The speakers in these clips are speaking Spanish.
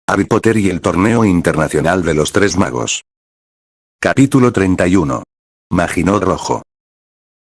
Harry Potter y el torneo internacional de los tres magos. Capítulo 31. Maginot rojo.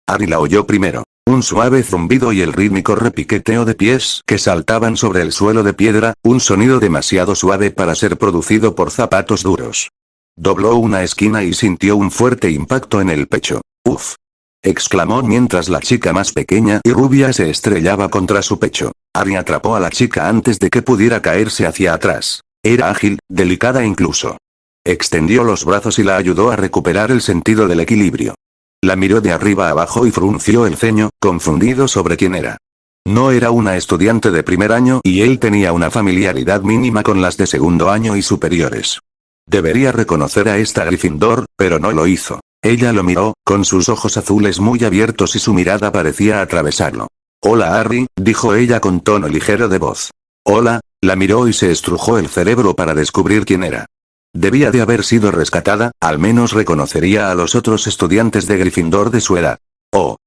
Harry la oyó primero. Un suave zumbido y el rítmico repiqueteo de pies que saltaban sobre el suelo de piedra, un sonido demasiado suave para ser producido por zapatos duros. Dobló una esquina y sintió un fuerte impacto en el pecho. ¡Uf! Exclamó mientras la chica más pequeña y rubia se estrellaba contra su pecho. Harry atrapó a la chica antes de que pudiera caerse hacia atrás. Era ágil, delicada incluso. Extendió los brazos y la ayudó a recuperar el sentido del equilibrio. La miró de arriba a abajo y frunció el ceño, confundido sobre quién era. No era una estudiante de primer año y él tenía una familiaridad mínima con las de segundo año y superiores. Debería reconocer a esta Gryffindor, pero no lo hizo. Ella lo miró, con sus ojos azules muy abiertos y su mirada parecía atravesarlo. «Hola Harry», dijo ella con tono ligero de voz. «Hola», la miró y se estrujó el cerebro para descubrir quién era. Debía de haber sido rescatada, al menos reconocería a los otros estudiantes de Gryffindor de su edad. «Oh».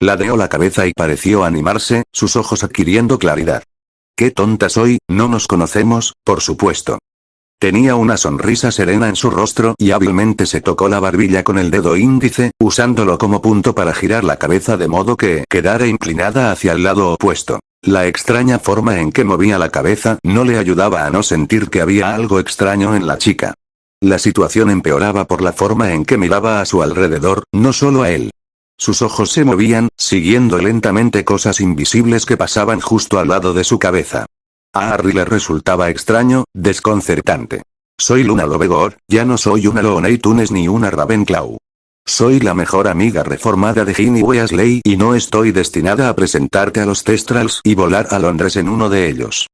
Ladeó la cabeza y pareció animarse, sus ojos adquiriendo claridad. «Qué tonta soy, no nos conocemos, por supuesto». Tenía una sonrisa serena en su rostro y hábilmente se tocó la barbilla con el dedo índice, usándolo como punto para girar la cabeza de modo que quedara inclinada hacia el lado opuesto. La extraña forma en que movía la cabeza no le ayudaba a no sentir que había algo extraño en la chica. La situación empeoraba por la forma en que miraba a su alrededor, no solo a él. Sus ojos se movían, siguiendo lentamente cosas invisibles que pasaban justo al lado de su cabeza. A Harry le resultaba extraño, desconcertante. «Soy Luna Lovegood, ya no soy una Looney Tunes ni una Ravenclaw. Soy la mejor amiga reformada de Ginny Weasley y no estoy destinada a presentarte a los Thestrals y volar a Londres en uno de ellos».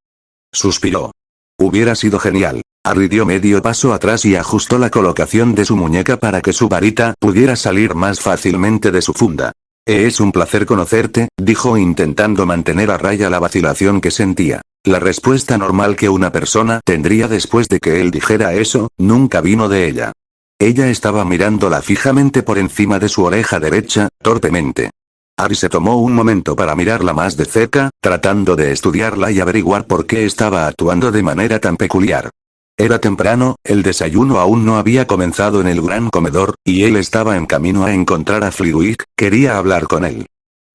Suspiró. Hubiera sido genial. Harry dio medio paso atrás y ajustó la colocación de su muñeca para que su varita pudiera salir más fácilmente de su funda. «Es un placer conocerte», dijo intentando mantener a raya la vacilación que sentía. La respuesta normal que una persona tendría después de que él dijera eso, nunca vino de ella. Ella estaba mirándola fijamente por encima de su oreja derecha, torpemente. Harry se tomó un momento para mirarla más de cerca, tratando de estudiarla y averiguar por qué estaba actuando de manera tan peculiar. Era temprano, el desayuno aún no había comenzado en el gran comedor, y él estaba en camino a encontrar a Flitwick, quería hablar con él.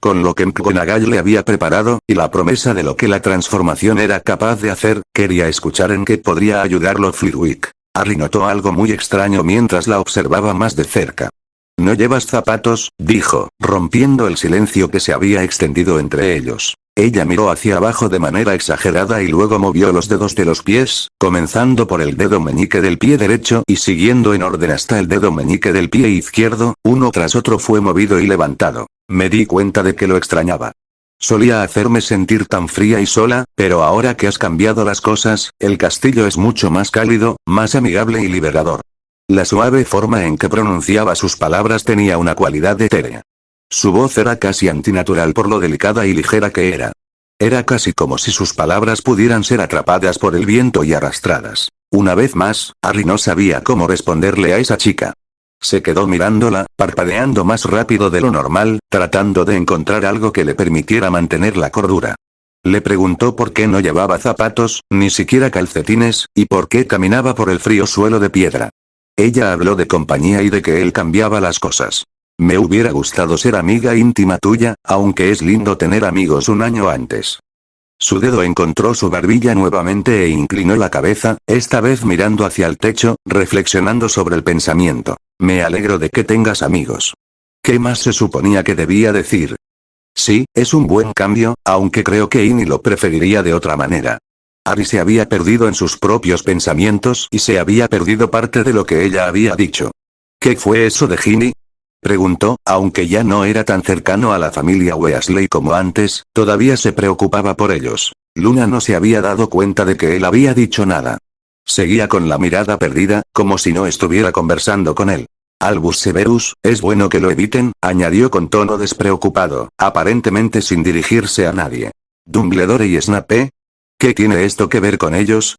Con lo que McGonagall le había preparado, y la promesa de lo que la transformación era capaz de hacer, quería escuchar en qué podría ayudarlo Flitwick. Harry notó algo muy extraño mientras la observaba más de cerca. «¿No llevas zapatos?», dijo, rompiendo el silencio que se había extendido entre ellos. Ella miró hacia abajo de manera exagerada y luego movió los dedos de los pies, comenzando por el dedo meñique del pie derecho y siguiendo en orden hasta el dedo meñique del pie izquierdo, uno tras otro fue movido y levantado. Me di cuenta de que lo extrañaba. Solía hacerme sentir tan fría y sola, pero ahora que has cambiado las cosas, el castillo es mucho más cálido, más amigable y liberador. La suave forma en que pronunciaba sus palabras tenía una cualidad etérea. Su voz era casi antinatural por lo delicada y ligera que era. Era casi como si sus palabras pudieran ser atrapadas por el viento y arrastradas. Una vez más, Harry no sabía cómo responderle a esa chica. Se quedó mirándola, parpadeando más rápido de lo normal, tratando de encontrar algo que le permitiera mantener la cordura. Le preguntó por qué no llevaba zapatos, ni siquiera calcetines, y por qué caminaba por el frío suelo de piedra. Ella habló de compañía y de que él cambiaba las cosas. «Me hubiera gustado ser amiga íntima tuya, aunque es lindo tener amigos un año antes». Su dedo encontró su barbilla nuevamente e inclinó la cabeza, esta vez mirando hacia el techo, reflexionando sobre el pensamiento. «Me alegro de que tengas amigos». ¿Qué más se suponía que debía decir? Sí, es un buen cambio, aunque creo que Ginny lo preferiría de otra manera. Harry se había perdido en sus propios pensamientos y se había perdido parte de lo que ella había dicho. ¿Qué fue eso de Ginny?, preguntó, aunque ya no era tan cercano a la familia Weasley como antes, todavía se preocupaba por ellos. Luna no se había dado cuenta de que él había dicho nada. Seguía con la mirada perdida, como si no estuviera conversando con él. Albus Severus, es bueno que lo eviten, añadió con tono despreocupado, aparentemente sin dirigirse a nadie. ¿Dumbledore y Snape? ¿Qué tiene esto que ver con ellos?,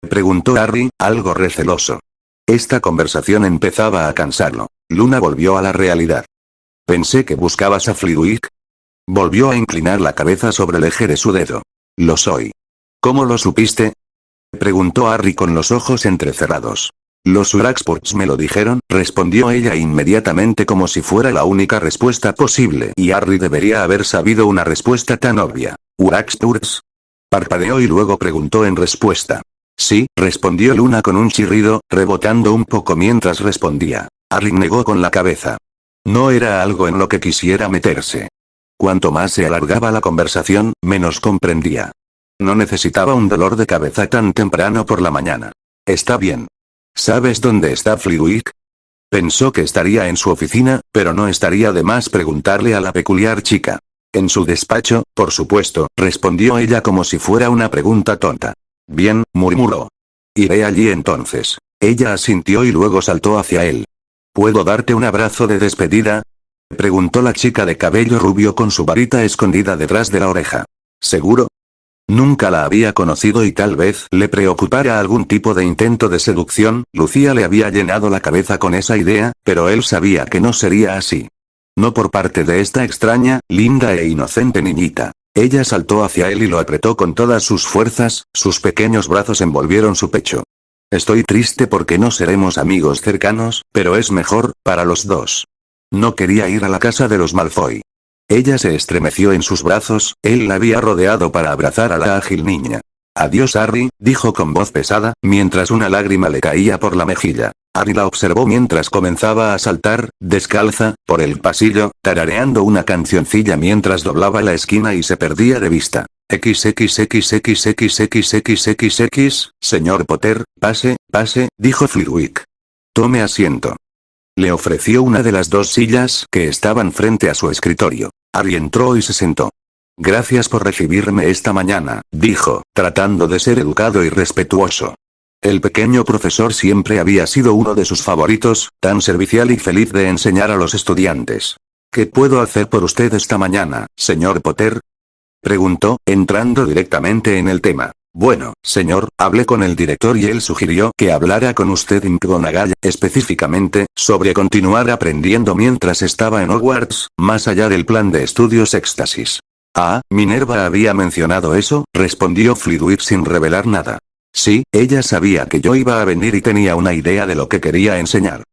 preguntó Harry, algo receloso. Esta conversación empezaba a cansarlo. Luna volvió a la realidad. «Pensé que buscabas a Flitwick». Volvió a inclinar la cabeza sobre el eje de su dedo. «Lo soy». «¿Cómo lo supiste?». Preguntó Harry con los ojos entrecerrados. Los Uraxports me lo dijeron, respondió ella inmediatamente como si fuera la única respuesta posible y Harry debería haber sabido una respuesta tan obvia. ¿Uraxports? Parpadeó y luego preguntó en respuesta. Sí, respondió Luna con un chirrido, rebotando un poco mientras respondía. Harry negó con la cabeza. No era algo en lo que quisiera meterse. Cuanto más se alargaba la conversación, menos comprendía. No necesitaba un dolor de cabeza tan temprano por la mañana. Está bien. ¿Sabes dónde está Flitwick? Pensó que estaría en su oficina, pero no estaría de más preguntarle a la peculiar chica. En su despacho, por supuesto, respondió ella como si fuera una pregunta tonta. Bien, murmuró. Iré allí entonces. Ella asintió y luego saltó hacia él. ¿Puedo darte un abrazo de despedida? Preguntó la chica de cabello rubio con su varita escondida detrás de la oreja. ¿Seguro? Nunca la había conocido y tal vez le preocupara algún tipo de intento de seducción, Lucía le había llenado la cabeza con esa idea, pero él sabía que no sería así. No por parte de esta extraña, linda e inocente niñita. Ella saltó hacia él y lo apretó con todas sus fuerzas, sus pequeños brazos envolvieron su pecho. Estoy triste porque no seremos amigos cercanos, pero es mejor, para los dos. No quería ir a la casa de los Malfoy. Ella se estremeció en sus brazos, él la había rodeado para abrazar a la ágil niña. Adiós Harry, dijo con voz pesada, mientras una lágrima le caía por la mejilla. Harry la observó mientras comenzaba a saltar, descalza, por el pasillo, tarareando una cancioncilla mientras doblaba la esquina y se perdía de vista. XXXXXXXXX, señor Potter, pase, dijo Flitwick. Tome asiento. Le ofreció una de las dos sillas que estaban frente a su escritorio. Harry entró y se sentó. Gracias por recibirme esta mañana, dijo, tratando de ser educado y respetuoso. El pequeño profesor siempre había sido uno de sus favoritos, tan servicial y feliz de enseñar a los estudiantes. ¿Qué puedo hacer por usted esta mañana, señor Potter? Preguntó, entrando directamente en el tema. Bueno, señor, hablé con el director y él sugirió que hablara con usted McGonagall, específicamente, sobre continuar aprendiendo mientras estaba en Hogwarts, más allá del plan de estudios Éxtasis. Ah, Minerva había mencionado eso, respondió Flitwick sin revelar nada. Sí, ella sabía que yo iba a venir y tenía una idea de lo que quería enseñar.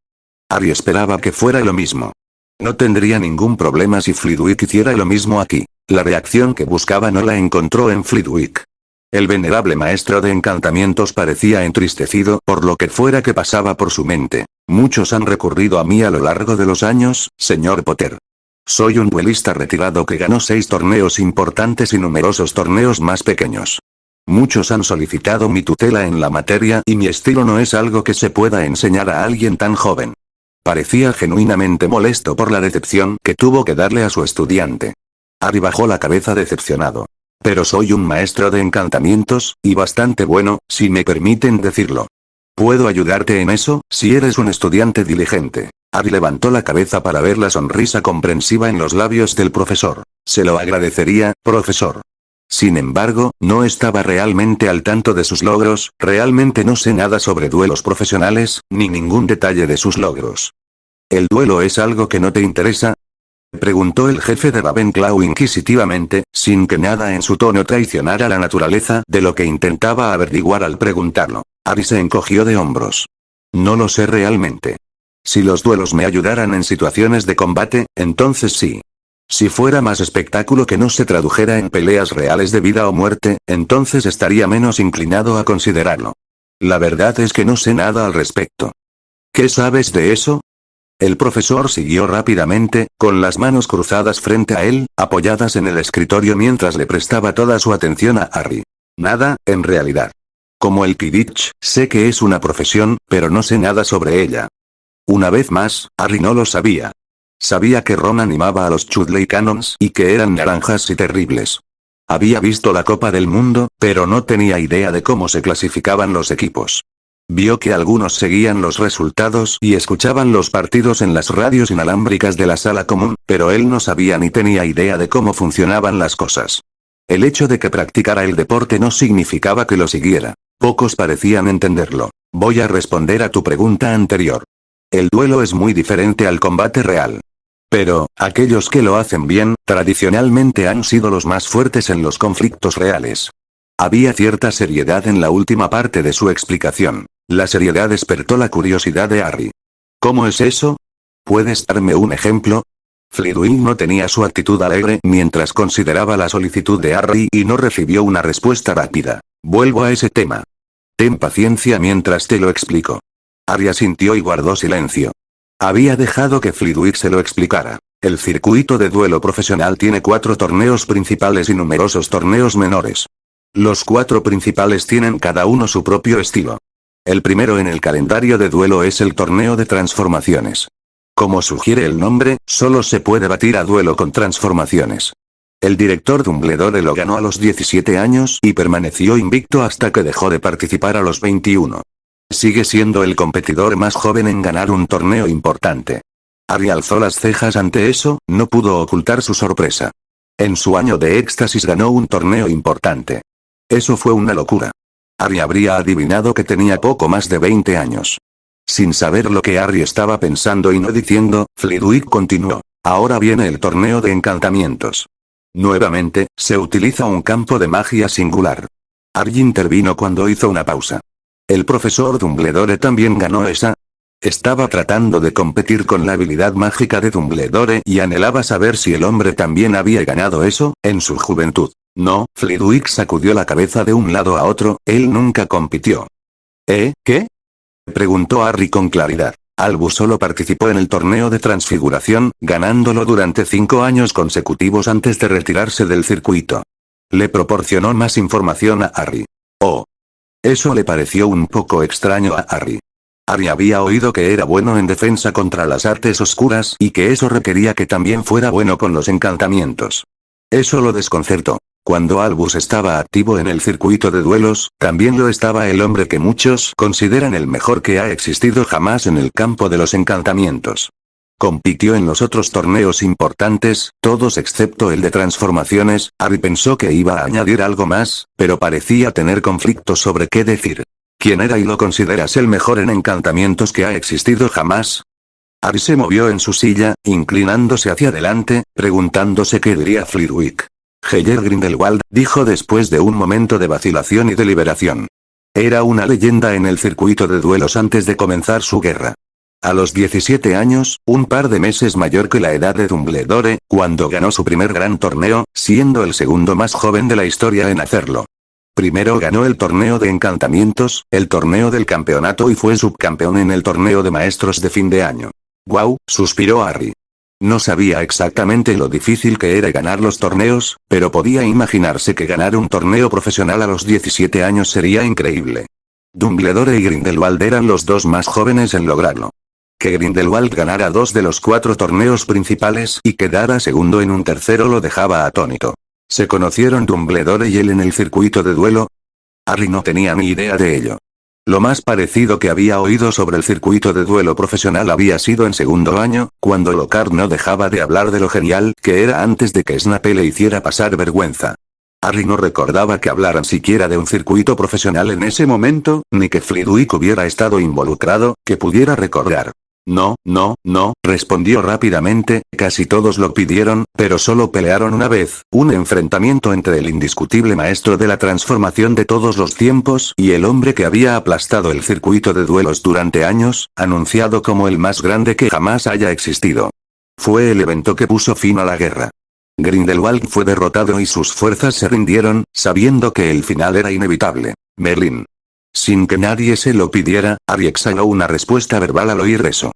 Harry esperaba que fuera lo mismo. No tendría ningún problema si Flitwick hiciera lo mismo aquí. La reacción que buscaba no la encontró en Flitwick. El venerable maestro de encantamientos parecía entristecido por lo que fuera que pasaba por su mente. Muchos han recurrido a mí a lo largo de los años, señor Potter. Soy un duelista retirado que ganó 6 torneos importantes y numerosos torneos más pequeños. Muchos han solicitado mi tutela en la materia y mi estilo no es algo que se pueda enseñar a alguien tan joven. Parecía genuinamente molesto por la decepción que tuvo que darle a su estudiante. Harry bajó la cabeza decepcionado. Pero soy un maestro de encantamientos, y bastante bueno, si me permiten decirlo. ¿Puedo ayudarte en eso, si eres un estudiante diligente? Harry levantó la cabeza para ver la sonrisa comprensiva en los labios del profesor. Se lo agradecería, profesor. Sin embargo, no estaba realmente al tanto de sus logros, realmente no sé nada sobre duelos profesionales, ni ningún detalle de sus logros. ¿El duelo es algo que no te interesa? Preguntó el jefe de Ravenclaw inquisitivamente, sin que nada en su tono traicionara la naturaleza de lo que intentaba averiguar al preguntarlo. Harry se encogió de hombros. No lo sé realmente. Si los duelos me ayudaran en situaciones de combate, entonces sí. Si fuera más espectáculo que no se tradujera en peleas reales de vida o muerte, entonces estaría menos inclinado a considerarlo. La verdad es que no sé nada al respecto. ¿Qué sabes de eso? El profesor siguió rápidamente, con las manos cruzadas frente a él, apoyadas en el escritorio mientras le prestaba toda su atención a Harry. Nada, en realidad. Como el Quidditch, sé que es una profesión, pero no sé nada sobre ella. Una vez más, Harry no lo sabía. Sabía que Ron animaba a los Chudley Cannons y que eran naranjas y terribles. Había visto la Copa del Mundo, pero no tenía idea de cómo se clasificaban los equipos. Vio que algunos seguían los resultados y escuchaban los partidos en las radios inalámbricas de la sala común, pero él no sabía ni tenía idea de cómo funcionaban las cosas. El hecho de que practicara el deporte no significaba que lo siguiera. Pocos parecían entenderlo. Voy a responder a tu pregunta anterior. El duelo es muy diferente al combate real. Pero, aquellos que lo hacen bien, tradicionalmente han sido los más fuertes en los conflictos reales. Había cierta seriedad en la última parte de su explicación. La seriedad despertó la curiosidad de Harry. ¿Cómo es eso? ¿Puedes darme un ejemplo? Flitwick no tenía su actitud alegre mientras consideraba la solicitud de Harry y no recibió una respuesta rápida. Vuelvo a ese tema. Ten paciencia mientras te lo explico. Harry asintió y guardó silencio. Había dejado que Flitwick se lo explicara. El circuito de duelo profesional tiene 4 torneos principales y numerosos torneos menores. Los 4 principales tienen cada uno su propio estilo. El primero en el calendario de duelo es el torneo de transformaciones. Como sugiere el nombre, solo se puede batir a duelo con transformaciones. El director Dumbledore lo ganó a los 17 años y permaneció invicto hasta que dejó de participar a los 21. Sigue siendo el competidor más joven en ganar un torneo importante. Harry alzó las cejas ante eso, no pudo ocultar su sorpresa. En su año de éxtasis ganó un torneo importante. Eso fue una locura. Harry habría adivinado que tenía poco más de 20 años. Sin saber lo que Harry estaba pensando y no diciendo, Flitwick continuó. Ahora viene el torneo de encantamientos. Nuevamente, se utiliza un campo de magia singular. Harry intervino cuando hizo una pausa. ¿El profesor Dumbledore también ganó esa? Estaba tratando de competir con la habilidad mágica de Dumbledore y anhelaba saber si el hombre también había ganado eso, en su juventud. No, Flitwick sacudió la cabeza de un lado a otro, él nunca compitió. ¿Qué? Preguntó Harry con claridad. Albus solo participó en el torneo de transfiguración, ganándolo durante 5 años consecutivos antes de retirarse del circuito. Le proporcionó más información a Harry. Oh. Eso le pareció un poco extraño a Harry. Harry había oído que era bueno en defensa contra las artes oscuras y que eso requería que también fuera bueno con los encantamientos. Eso lo desconcertó. Cuando Albus estaba activo en el circuito de duelos, también lo estaba el hombre que muchos consideran el mejor que ha existido jamás en el campo de los encantamientos. Compitió en los otros torneos importantes, todos excepto el de transformaciones. Harry pensó que iba a añadir algo más, pero parecía tener conflictos sobre qué decir. ¿Quién era y lo consideras el mejor en encantamientos que ha existido jamás? Harry se movió en su silla, inclinándose hacia adelante, preguntándose qué diría Flitwick. Heller Grindelwald, dijo después de un momento de vacilación y deliberación. Era una leyenda en el circuito de duelos antes de comenzar su guerra. A los 17 años, un par de meses mayor que la edad de Dumbledore, cuando ganó su primer gran torneo, siendo el segundo más joven de la historia en hacerlo. Primero ganó el torneo de encantamientos, el torneo del campeonato y fue subcampeón en el torneo de maestros de fin de año. «Guau», suspiró Harry. No sabía exactamente lo difícil que era ganar los torneos, pero podía imaginarse que ganar un torneo profesional a los 17 años sería increíble. Dumbledore y Grindelwald eran los dos más jóvenes en lograrlo. Que Grindelwald ganara 2 de los 4 torneos principales y quedara segundo en un tercero lo dejaba atónito. ¿Se conocieron Dumbledore y él en el circuito de duelo? Harry no tenía ni idea de ello. Lo más parecido que había oído sobre el circuito de duelo profesional había sido en segundo año, cuando Lockhart no dejaba de hablar de lo genial que era antes de que Snape le hiciera pasar vergüenza. Harry no recordaba que hablaran siquiera de un circuito profesional en ese momento, ni que Flitwick hubiera estado involucrado, que pudiera recordar. No, respondió rápidamente, casi todos lo pidieron, pero solo pelearon una vez, un enfrentamiento entre el indiscutible maestro de la transformación de todos los tiempos y el hombre que había aplastado el circuito de duelos durante años, anunciado como el más grande que jamás haya existido. Fue el evento que puso fin a la guerra. Grindelwald fue derrotado y sus fuerzas se rindieron, sabiendo que el final era inevitable. Merlín. Sin que nadie se lo pidiera, Harry exhaló una respuesta verbal al oír eso.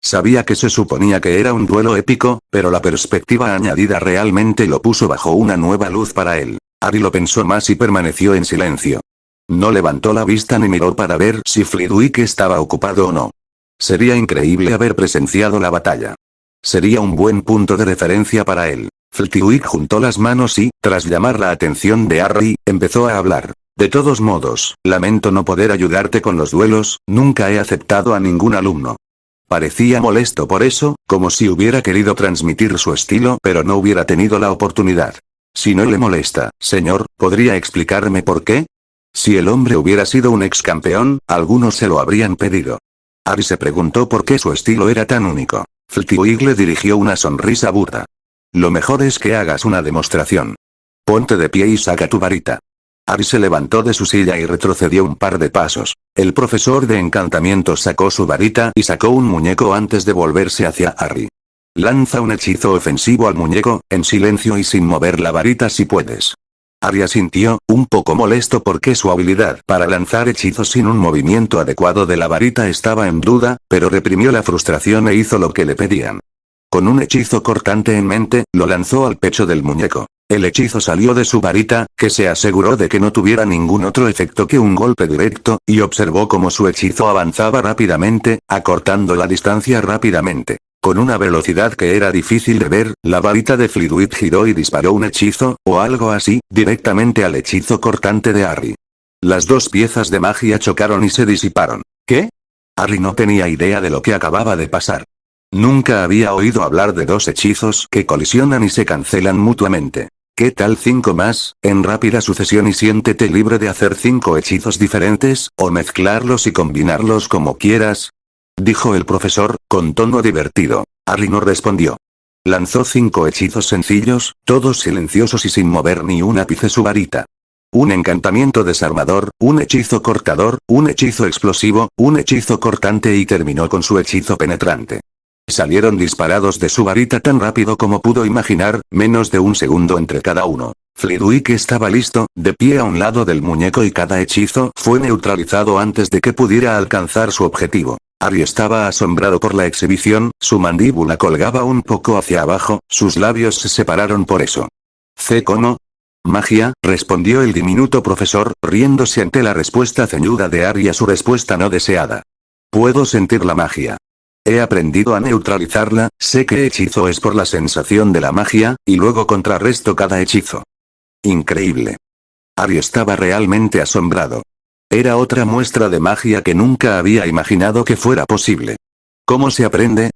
Sabía que se suponía que era un duelo épico, pero la perspectiva añadida realmente lo puso bajo una nueva luz para él. Harry lo pensó más y permaneció en silencio. No levantó la vista ni miró para ver si Flitwick estaba ocupado o no. Sería increíble haber presenciado la batalla. Sería un buen punto de referencia para él. Flitwick juntó las manos y, tras llamar la atención de Harry, empezó a hablar. De todos modos, lamento no poder ayudarte con los duelos, nunca he aceptado a ningún alumno. Parecía molesto por eso, como si hubiera querido transmitir su estilo pero no hubiera tenido la oportunidad. Si no le molesta, señor, ¿podría explicarme por qué? Si el hombre hubiera sido un ex campeón, algunos se lo habrían pedido. Harry se preguntó por qué su estilo era tan único. Flitwick le dirigió una sonrisa burda. Lo mejor es que hagas una demostración. Ponte de pie y saca tu varita. Ari se levantó de su silla y retrocedió un par de pasos. El profesor de encantamiento sacó su varita y sacó un muñeco antes de volverse hacia Harry. Lanza un hechizo ofensivo al muñeco, en silencio y sin mover la varita si puedes. Harry asintió, un poco molesto porque su habilidad para lanzar hechizos sin un movimiento adecuado de la varita estaba en duda, pero reprimió la frustración e hizo lo que le pedían. Con un hechizo cortante en mente, lo lanzó al pecho del muñeco. El hechizo salió de su varita, que se aseguró de que no tuviera ningún otro efecto que un golpe directo, y observó cómo su hechizo avanzaba rápidamente, acortando la distancia rápidamente. Con una velocidad que era difícil de ver, la varita de Flitwick giró y disparó un hechizo, o algo así, directamente al hechizo cortante de Harry. Las dos piezas de magia chocaron y se disiparon. ¿Qué? Harry no tenía idea de lo que acababa de pasar. Nunca había oído hablar de dos hechizos que colisionan y se cancelan mutuamente. ¿Qué tal 5 más, en rápida sucesión y siéntete libre de hacer 5 hechizos diferentes, o mezclarlos y combinarlos como quieras? Dijo el profesor, con tono divertido. Harry no respondió. Lanzó 5 hechizos sencillos, todos silenciosos y sin mover ni un ápice su varita. Un encantamiento desarmador, un hechizo cortador, un hechizo explosivo, un hechizo cortante y terminó con su hechizo penetrante. Salieron disparados de su varita tan rápido como pudo imaginar, menos de un segundo entre cada uno. Flitwick estaba listo, de pie a un lado del muñeco y cada hechizo fue neutralizado antes de que pudiera alcanzar su objetivo. Harry estaba asombrado por la exhibición, su mandíbula colgaba un poco hacia abajo, sus labios se separaron por eso. ¿C cómo? Magia, respondió el diminuto profesor, riéndose ante la respuesta ceñuda de Harry a su respuesta no deseada. Puedo sentir la magia. He aprendido a neutralizarla, sé qué hechizo es por la sensación de la magia, y luego contrarresto cada hechizo. Increíble. Harry estaba realmente asombrado. Era otra muestra de magia que nunca había imaginado que fuera posible. ¿Cómo se aprende?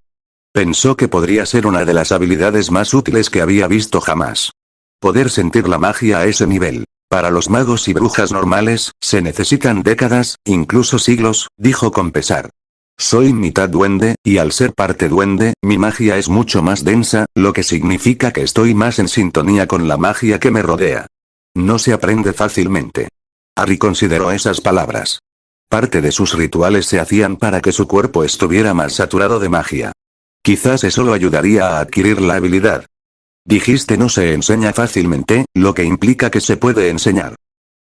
Pensó que podría ser una de las habilidades más útiles que había visto jamás. Poder sentir la magia a ese nivel. Para los magos y brujas normales, se necesitan décadas, incluso siglos, dijo con pesar. Soy mitad duende, y al ser parte duende, mi magia es mucho más densa, lo que significa que estoy más en sintonía con la magia que me rodea. No se aprende fácilmente. Harry consideró esas palabras. Parte de sus rituales se hacían para que su cuerpo estuviera más saturado de magia. Quizás eso lo ayudaría a adquirir la habilidad. Dijiste no se enseña fácilmente, lo que implica que se puede enseñar.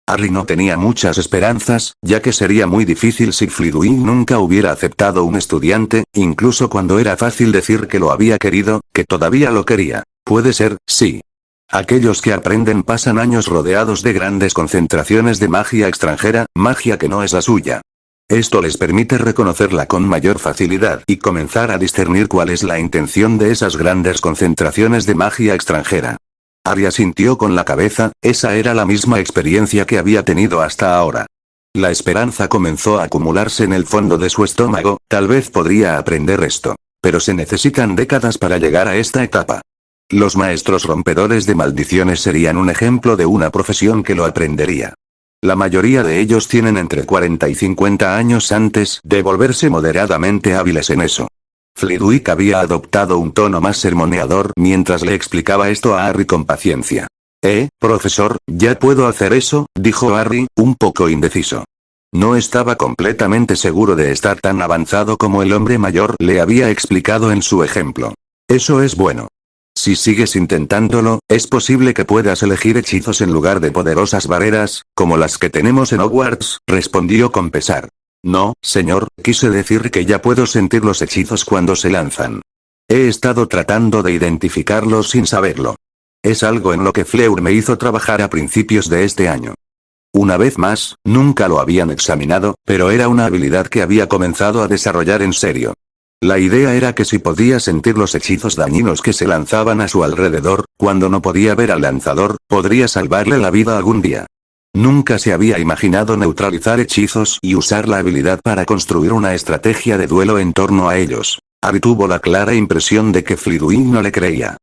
Harry no tenía muchas esperanzas, ya que sería muy difícil si Flitwick nunca hubiera aceptado un estudiante, incluso cuando era fácil decir que lo había querido, que todavía lo quería. Puede ser, sí. Aquellos que aprenden pasan años rodeados de grandes concentraciones de magia extranjera, magia que no es la suya. Esto les permite reconocerla con mayor facilidad y comenzar a discernir cuál es la intención de esas grandes concentraciones de magia extranjera. Harry asintió con la cabeza, esa era la misma experiencia que había tenido hasta ahora. La esperanza comenzó a acumularse en el fondo de su estómago, tal vez podría aprender esto. Pero se necesitan décadas para llegar a esta etapa. Los maestros rompedores de maldiciones serían un ejemplo de una profesión que lo aprendería. La mayoría de ellos tienen entre 40 y 50 años antes de volverse moderadamente hábiles en eso. Flitwick había adoptado un tono más sermoneador mientras le explicaba esto a Harry con paciencia. Profesor, ¿ya puedo hacer eso?, dijo Harry, un poco indeciso. No estaba completamente seguro de estar tan avanzado como el hombre mayor le había explicado en su ejemplo. Eso es bueno. Si sigues intentándolo, es posible que puedas elegir hechizos en lugar de poderosas barreras, como las que tenemos en Hogwarts, respondió con pesar. No, señor, quise decir que ya puedo sentir los hechizos cuando se lanzan. He estado tratando de identificarlos sin saberlo. Es algo en lo que Fleur me hizo trabajar a principios de este año. Una vez más, nunca lo habían examinado, pero era una habilidad que había comenzado a desarrollar en serio. La idea era que si podía sentir los hechizos dañinos que se lanzaban a su alrededor, cuando no podía ver al lanzador, podría salvarle la vida algún día. Nunca se había imaginado neutralizar hechizos y usar la habilidad para construir una estrategia de duelo en torno a ellos. Harry tuvo la clara impresión de que Flitwick no le creía.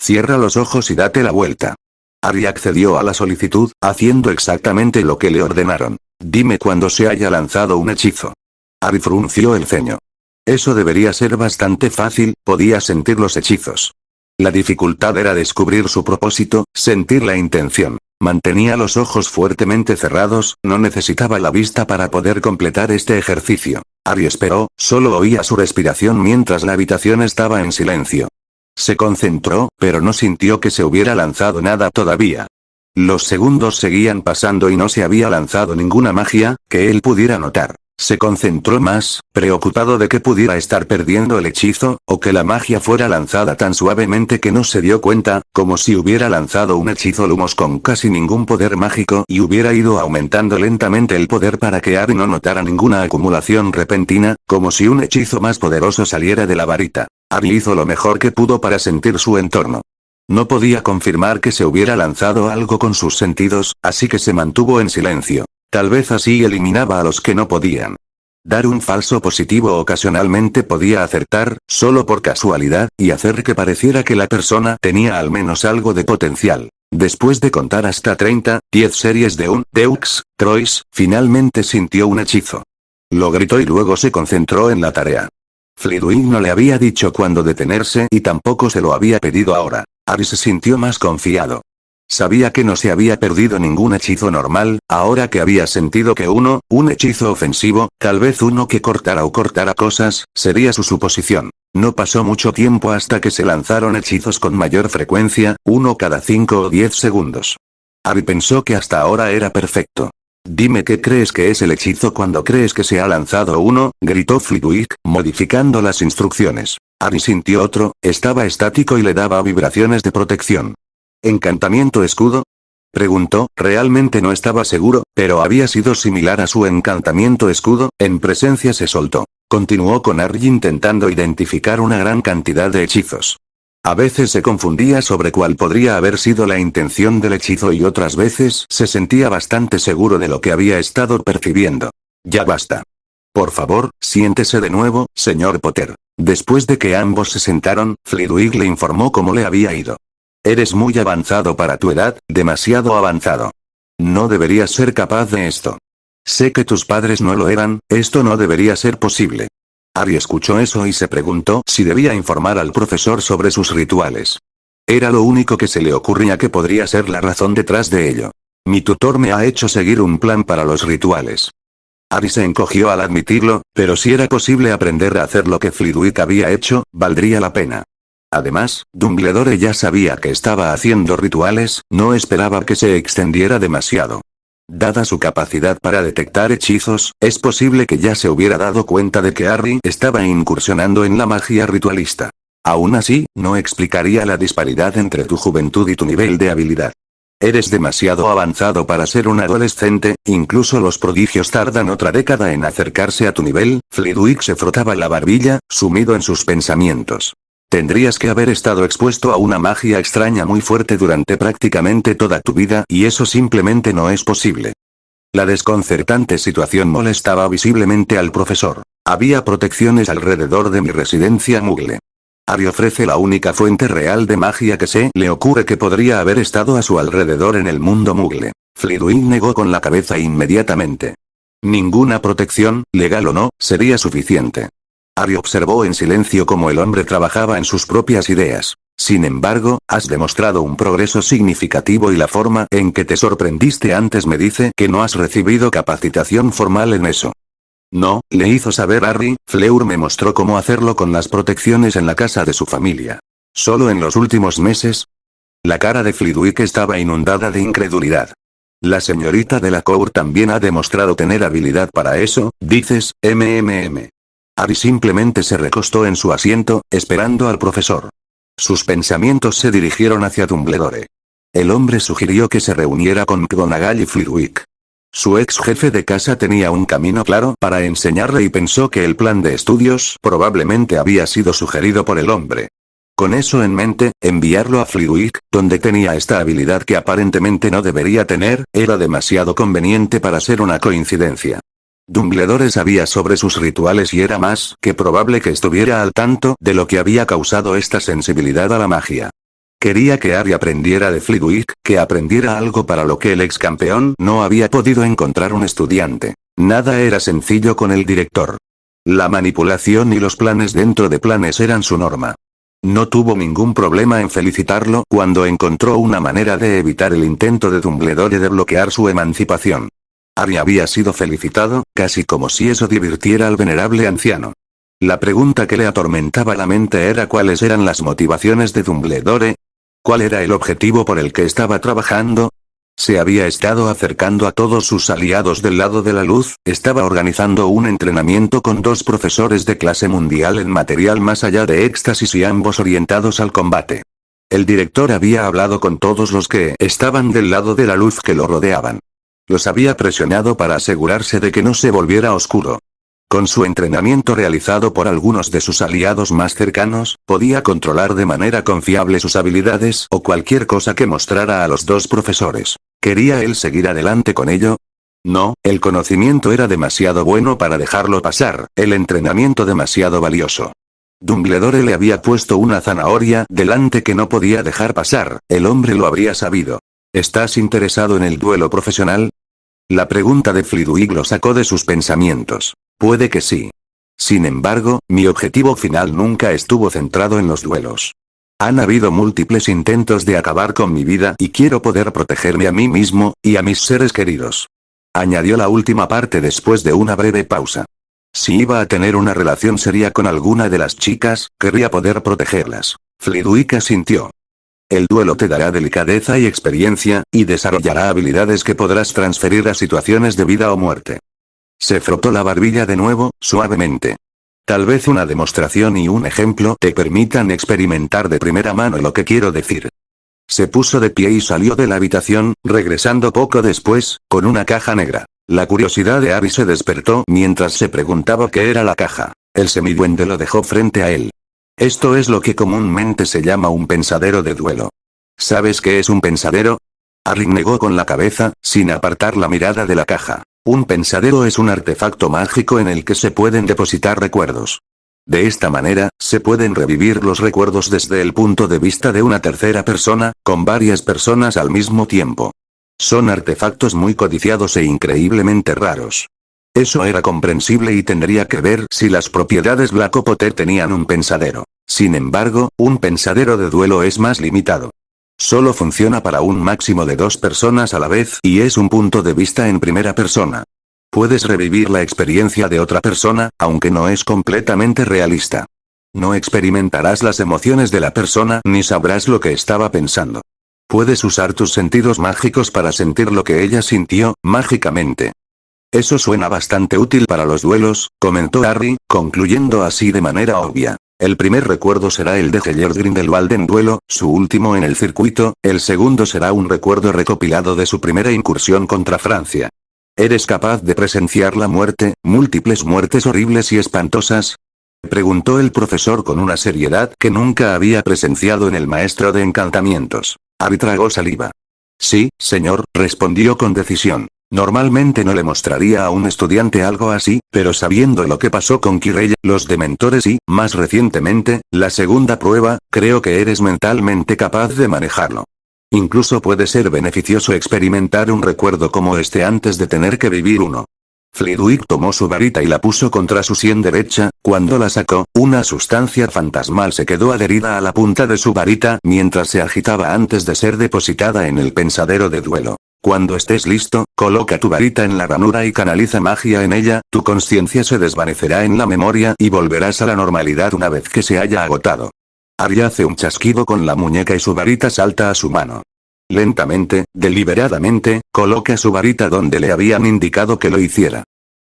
Cierra los ojos y date la vuelta. Harry accedió a la solicitud, haciendo exactamente lo que le ordenaron. Dime cuando se haya lanzado un hechizo. Harry frunció el ceño. Eso debería ser bastante fácil, podía sentir los hechizos. La dificultad era descubrir su propósito, sentir la intención. Mantenía los ojos fuertemente cerrados, no necesitaba la vista para poder completar este ejercicio. Harry esperó, solo oía su respiración mientras la habitación estaba en silencio. Se concentró, pero no sintió que se hubiera lanzado nada todavía. Los segundos seguían pasando y no se había lanzado ninguna magia, que él pudiera notar. Se concentró más, preocupado de que pudiera estar perdiendo el hechizo, o que la magia fuera lanzada tan suavemente que no se dio cuenta, como si hubiera lanzado un hechizo Lumos con casi ningún poder mágico y hubiera ido aumentando lentamente el poder para que Harry no notara ninguna acumulación repentina, como si un hechizo más poderoso saliera de la varita. Harry hizo lo mejor que pudo para sentir su entorno. No podía confirmar que se hubiera lanzado algo con sus sentidos, así que se mantuvo en silencio. Tal vez así eliminaba a los que no podían. Dar un falso positivo ocasionalmente podía acertar, solo por casualidad, y hacer que pareciera que la persona tenía al menos algo de potencial. Después de contar hasta 30, 10 series de un Deux, Trois, finalmente sintió un hechizo. Lo gritó y luego se concentró en la tarea. Flitwick no le había dicho cuándo detenerse y tampoco se lo había pedido ahora. Harry se sintió más confiado. Sabía que no se había perdido ningún hechizo normal, ahora que había sentido que un hechizo ofensivo, tal vez uno que cortara o cortara cosas, sería su suposición. No pasó mucho tiempo hasta que se lanzaron hechizos con mayor frecuencia, uno cada 5 o 10 segundos. Harry pensó que hasta ahora era perfecto. Dime qué crees que es el hechizo cuando crees que se ha lanzado uno, gritó Flitwick, modificando las instrucciones. Harry sintió otro, estaba estático y le daba vibraciones de protección. ¿Encantamiento escudo? Preguntó, realmente no estaba seguro, pero había sido similar a su encantamiento escudo, en presencia se soltó. Continuó con Harry intentando identificar una gran cantidad de hechizos. A veces se confundía sobre cuál podría haber sido la intención del hechizo y otras veces se sentía bastante seguro de lo que había estado percibiendo. Ya basta. Por favor, siéntese de nuevo, señor Potter. Después de que ambos se sentaron, Flitwick le informó cómo le había ido. Eres muy avanzado para tu edad, demasiado avanzado. No deberías ser capaz de esto. Sé que tus padres no lo eran, esto no debería ser posible. Harry escuchó eso y se preguntó si debía informar al profesor sobre sus rituales. Era lo único que se le ocurría que podría ser la razón detrás de ello. Mi tutor me ha hecho seguir un plan para los rituales. Harry se encogió al admitirlo, pero si era posible aprender a hacer lo que Flitwick había hecho, valdría la pena. Además, Dumbledore ya sabía que estaba haciendo rituales, no esperaba que se extendiera demasiado. Dada su capacidad para detectar hechizos, es posible que ya se hubiera dado cuenta de que Harry estaba incursionando en la magia ritualista. Aún así, no explicaría la disparidad entre tu juventud y tu nivel de habilidad. Eres demasiado avanzado para ser un adolescente, incluso los prodigios tardan otra década en acercarse a tu nivel. Flitwick se frotaba la barbilla, sumido en sus pensamientos. Tendrías que haber estado expuesto a una magia extraña muy fuerte durante prácticamente toda tu vida y eso simplemente no es posible. La desconcertante situación molestaba visiblemente al profesor. Había protecciones alrededor de mi residencia Muggle. Harry ofrece la única fuente real de magia que se le ocurre que podría haber estado a su alrededor en el mundo Muggle. Flitwick negó con la cabeza inmediatamente. Ninguna protección, legal o no, sería suficiente. Harry observó en silencio cómo el hombre trabajaba en sus propias ideas. Sin embargo, has demostrado un progreso significativo y la forma en que te sorprendiste antes me dice que no has recibido capacitación formal en eso. No, le hizo saber Harry, Fleur me mostró cómo hacerlo con las protecciones en la casa de su familia. ¿Solo en los últimos meses? La cara de Flitwick estaba inundada de incredulidad. La señorita de la Cour también ha demostrado tener habilidad para eso, dices, Harry simplemente se recostó en su asiento, esperando al profesor. Sus pensamientos se dirigieron hacia Dumbledore. El hombre sugirió que se reuniera con McGonagall y Flitwick. Su ex jefe de casa tenía un camino claro para enseñarle y pensó que el plan de estudios probablemente había sido sugerido por el hombre. Con eso en mente, enviarlo a Flitwick, donde tenía esta habilidad que aparentemente no debería tener, era demasiado conveniente para ser una coincidencia. Dumbledore sabía sobre sus rituales y era más que probable que estuviera al tanto de lo que había causado esta sensibilidad a la magia. Quería que Harry aprendiera de Flitwick, que aprendiera algo para lo que el ex campeón no había podido encontrar un estudiante. Nada era sencillo con el director. La manipulación y los planes dentro de planes eran su norma. No tuvo ningún problema en felicitarlo cuando encontró una manera de evitar el intento de Dumbledore de bloquear su emancipación. Harry había sido felicitado, casi como si eso divirtiera al venerable anciano. La pregunta que le atormentaba la mente era cuáles eran las motivaciones de Dumbledore. ¿Cuál era el objetivo por el que estaba trabajando? Se había estado acercando a todos sus aliados del lado de la luz, estaba organizando un entrenamiento con 2 profesores de clase mundial en material más allá de éxtasis y ambos orientados al combate. El director había hablado con todos los que estaban del lado de la luz que lo rodeaban. Los había presionado para asegurarse de que no se volviera oscuro. Con su entrenamiento realizado por algunos de sus aliados más cercanos, podía controlar de manera confiable sus habilidades o cualquier cosa que mostrara a los 2 profesores. ¿Quería él seguir adelante con ello? No, el conocimiento era demasiado bueno para dejarlo pasar, el entrenamiento demasiado valioso. Dumbledore le había puesto una zanahoria delante que no podía dejar pasar, el hombre lo habría sabido. ¿Estás interesado en el duelo profesional? La pregunta de Flitwick lo sacó de sus pensamientos. Puede que sí. Sin embargo, mi objetivo final nunca estuvo centrado en los duelos. Han habido múltiples intentos de acabar con mi vida y quiero poder protegerme a mí mismo, y a mis seres queridos. Añadió la última parte después de una breve pausa. Si iba a tener una relación seria con alguna de las chicas, querría poder protegerlas. Flitwick asintió. El duelo te dará delicadeza y experiencia, y desarrollará habilidades que podrás transferir a situaciones de vida o muerte. Se frotó la barbilla de nuevo, suavemente. Tal vez una demostración y un ejemplo te permitan experimentar de primera mano lo que quiero decir. Se puso de pie y salió de la habitación, regresando poco después, con una caja negra. La curiosidad de Harry se despertó mientras se preguntaba qué era la caja. El semiduende lo dejó frente a él. Esto es lo que comúnmente se llama un pensadero de duelo. ¿Sabes qué es un pensadero? Harry negó con la cabeza, sin apartar la mirada de la caja. Un pensadero es un artefacto mágico en el que se pueden depositar recuerdos. De esta manera, se pueden revivir los recuerdos desde el punto de vista de una tercera persona, con varias personas al mismo tiempo. Son artefactos muy codiciados e increíblemente raros. Eso era comprensible y tendría que ver si las propiedades Black o Potter tenían un pensadero. Sin embargo, un pensadero de duelo es más limitado. Solo funciona para un máximo de 2 personas a la vez y es un punto de vista en primera persona. Puedes revivir la experiencia de otra persona, aunque no es completamente realista. No experimentarás las emociones de la persona ni sabrás lo que estaba pensando. Puedes usar tus sentidos mágicos para sentir lo que ella sintió, mágicamente. Eso suena bastante útil para los duelos, comentó Harry, concluyendo así de manera obvia. El primer recuerdo será el de Heller Grindelwald en duelo, su último en el circuito, el segundo será un recuerdo recopilado de su primera incursión contra Francia. ¿Eres capaz de presenciar la muerte, múltiples muertes horribles y espantosas? Preguntó el profesor con una seriedad que nunca había presenciado en el maestro de encantamientos. Harry tragó saliva. Sí, señor, respondió con decisión. Normalmente no le mostraría a un estudiante algo así, pero sabiendo lo que pasó con Quirrell, los dementores y, más recientemente, la segunda prueba, creo que eres mentalmente capaz de manejarlo. Incluso puede ser beneficioso experimentar un recuerdo como este antes de tener que vivir uno. Flitwick tomó su varita y la puso contra su sien derecha, cuando la sacó, una sustancia fantasmal se quedó adherida a la punta de su varita mientras se agitaba antes de ser depositada en el pensadero de duelo. Cuando estés listo, coloca tu varita en la ranura y canaliza magia en ella, tu conciencia se desvanecerá en la memoria y volverás a la normalidad una vez que se haya agotado. Harry hace un chasquido con la muñeca y su varita salta a su mano. Lentamente, deliberadamente, coloca su varita donde le habían indicado que lo hiciera.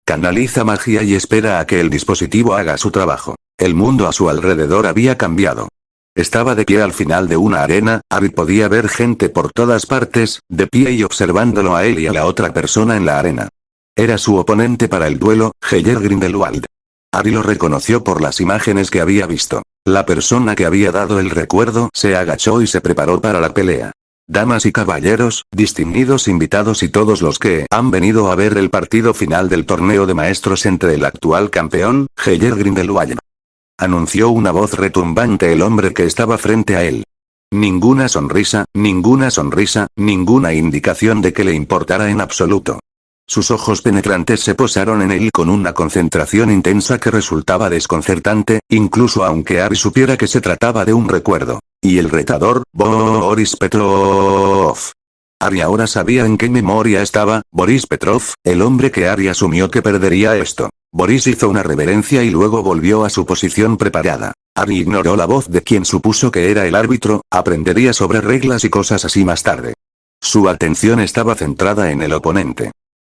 Canaliza magia y espera a que el dispositivo haga su trabajo. El mundo a su alrededor había cambiado. Estaba de pie al final de una arena, Harry podía ver gente por todas partes, de pie y observándolo a él y a la otra persona en la arena. Era su oponente para el duelo, Heller Grindelwald. Harry lo reconoció por las imágenes que había visto. La persona que había dado el recuerdo se agachó y se preparó para la pelea. Damas y caballeros, distinguidos invitados y todos los que han venido a ver el partido final del torneo de maestros entre el actual campeón, Heller Grindelwald. Anunció una voz retumbante el hombre que estaba frente a él. Ninguna sonrisa, ninguna indicación de que le importara en absoluto. Sus ojos penetrantes se posaron en él con una concentración intensa que resultaba desconcertante, incluso aunque Ari supiera que se trataba de un recuerdo. Y el retador, Boris Petrov. Ari ahora sabía en qué memoria estaba, Boris Petrov, el hombre que Ari asumió que perdería esto. Boris hizo una reverencia y luego volvió a su posición preparada. Ari ignoró la voz de quien supuso que era el árbitro, aprendería sobre reglas y cosas así más tarde. Su atención estaba centrada en el oponente.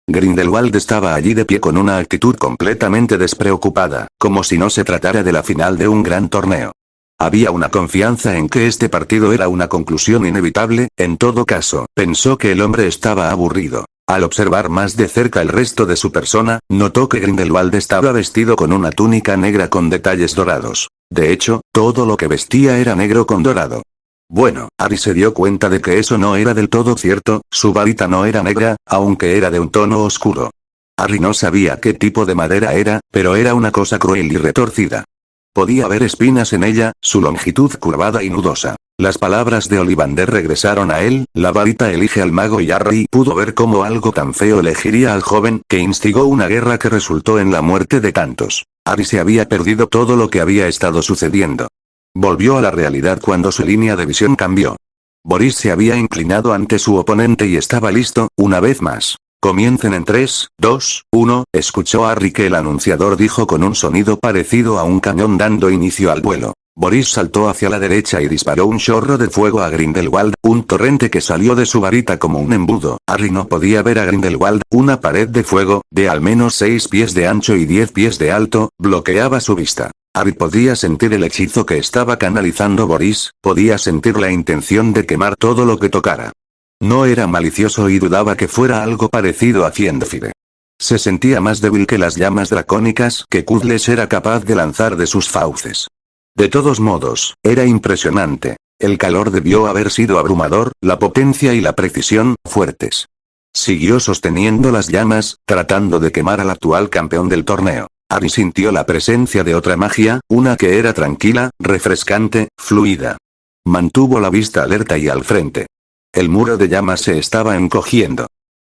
Grindelwald estaba allí de pie con una actitud completamente despreocupada, como si no se tratara de la final de un gran torneo. Había una confianza en que este partido era una conclusión inevitable, en todo caso, pensó que el hombre estaba aburrido. Al observar más de cerca el resto de su persona, notó que Grindelwald estaba vestido con una túnica negra con detalles dorados. De hecho, todo lo que vestía era negro con dorado. Bueno, Ari se dio cuenta de que eso no era del todo cierto, su varita no era negra, aunque era de un tono oscuro. Ari no sabía qué tipo de madera era, pero era una cosa cruel y retorcida. Podía ver espinas en ella, su longitud curvada y nudosa. Las palabras de Ollivander regresaron a él, la varita elige al mago y Harry pudo ver cómo algo tan feo elegiría al joven que instigó una guerra que resultó en la muerte de tantos. Harry se había perdido todo lo que había estado sucediendo. Volvió a la realidad cuando su línea de visión cambió. Boris se había inclinado ante su oponente y estaba listo, una vez más. Comiencen en 3, 2, 1, escuchó Harry que el anunciador dijo con un sonido parecido a un cañón dando inicio al vuelo. Boris saltó hacia la derecha y disparó un chorro de fuego a Grindelwald, un torrente que salió de su varita como un embudo. Harry no podía ver a Grindelwald, una pared de fuego, de al menos 6 pies de ancho y 10 pies de alto, bloqueaba su vista. Harry podía sentir el hechizo que estaba canalizando Boris, podía sentir la intención de quemar todo lo que tocara. No era malicioso y dudaba que fuera algo parecido a Fiendfire. Se sentía más débil que las llamas dracónicas que Kudles era capaz de lanzar de sus fauces. De todos modos, era impresionante. El calor debió haber sido abrumador, la potencia y la precisión, fuertes. Siguió sosteniendo las llamas, tratando de quemar al actual campeón del torneo. Harry sintió la presencia de otra magia, una que era tranquila, refrescante, fluida. Mantuvo la vista alerta y al frente. El muro de llamas se estaba encogiendo.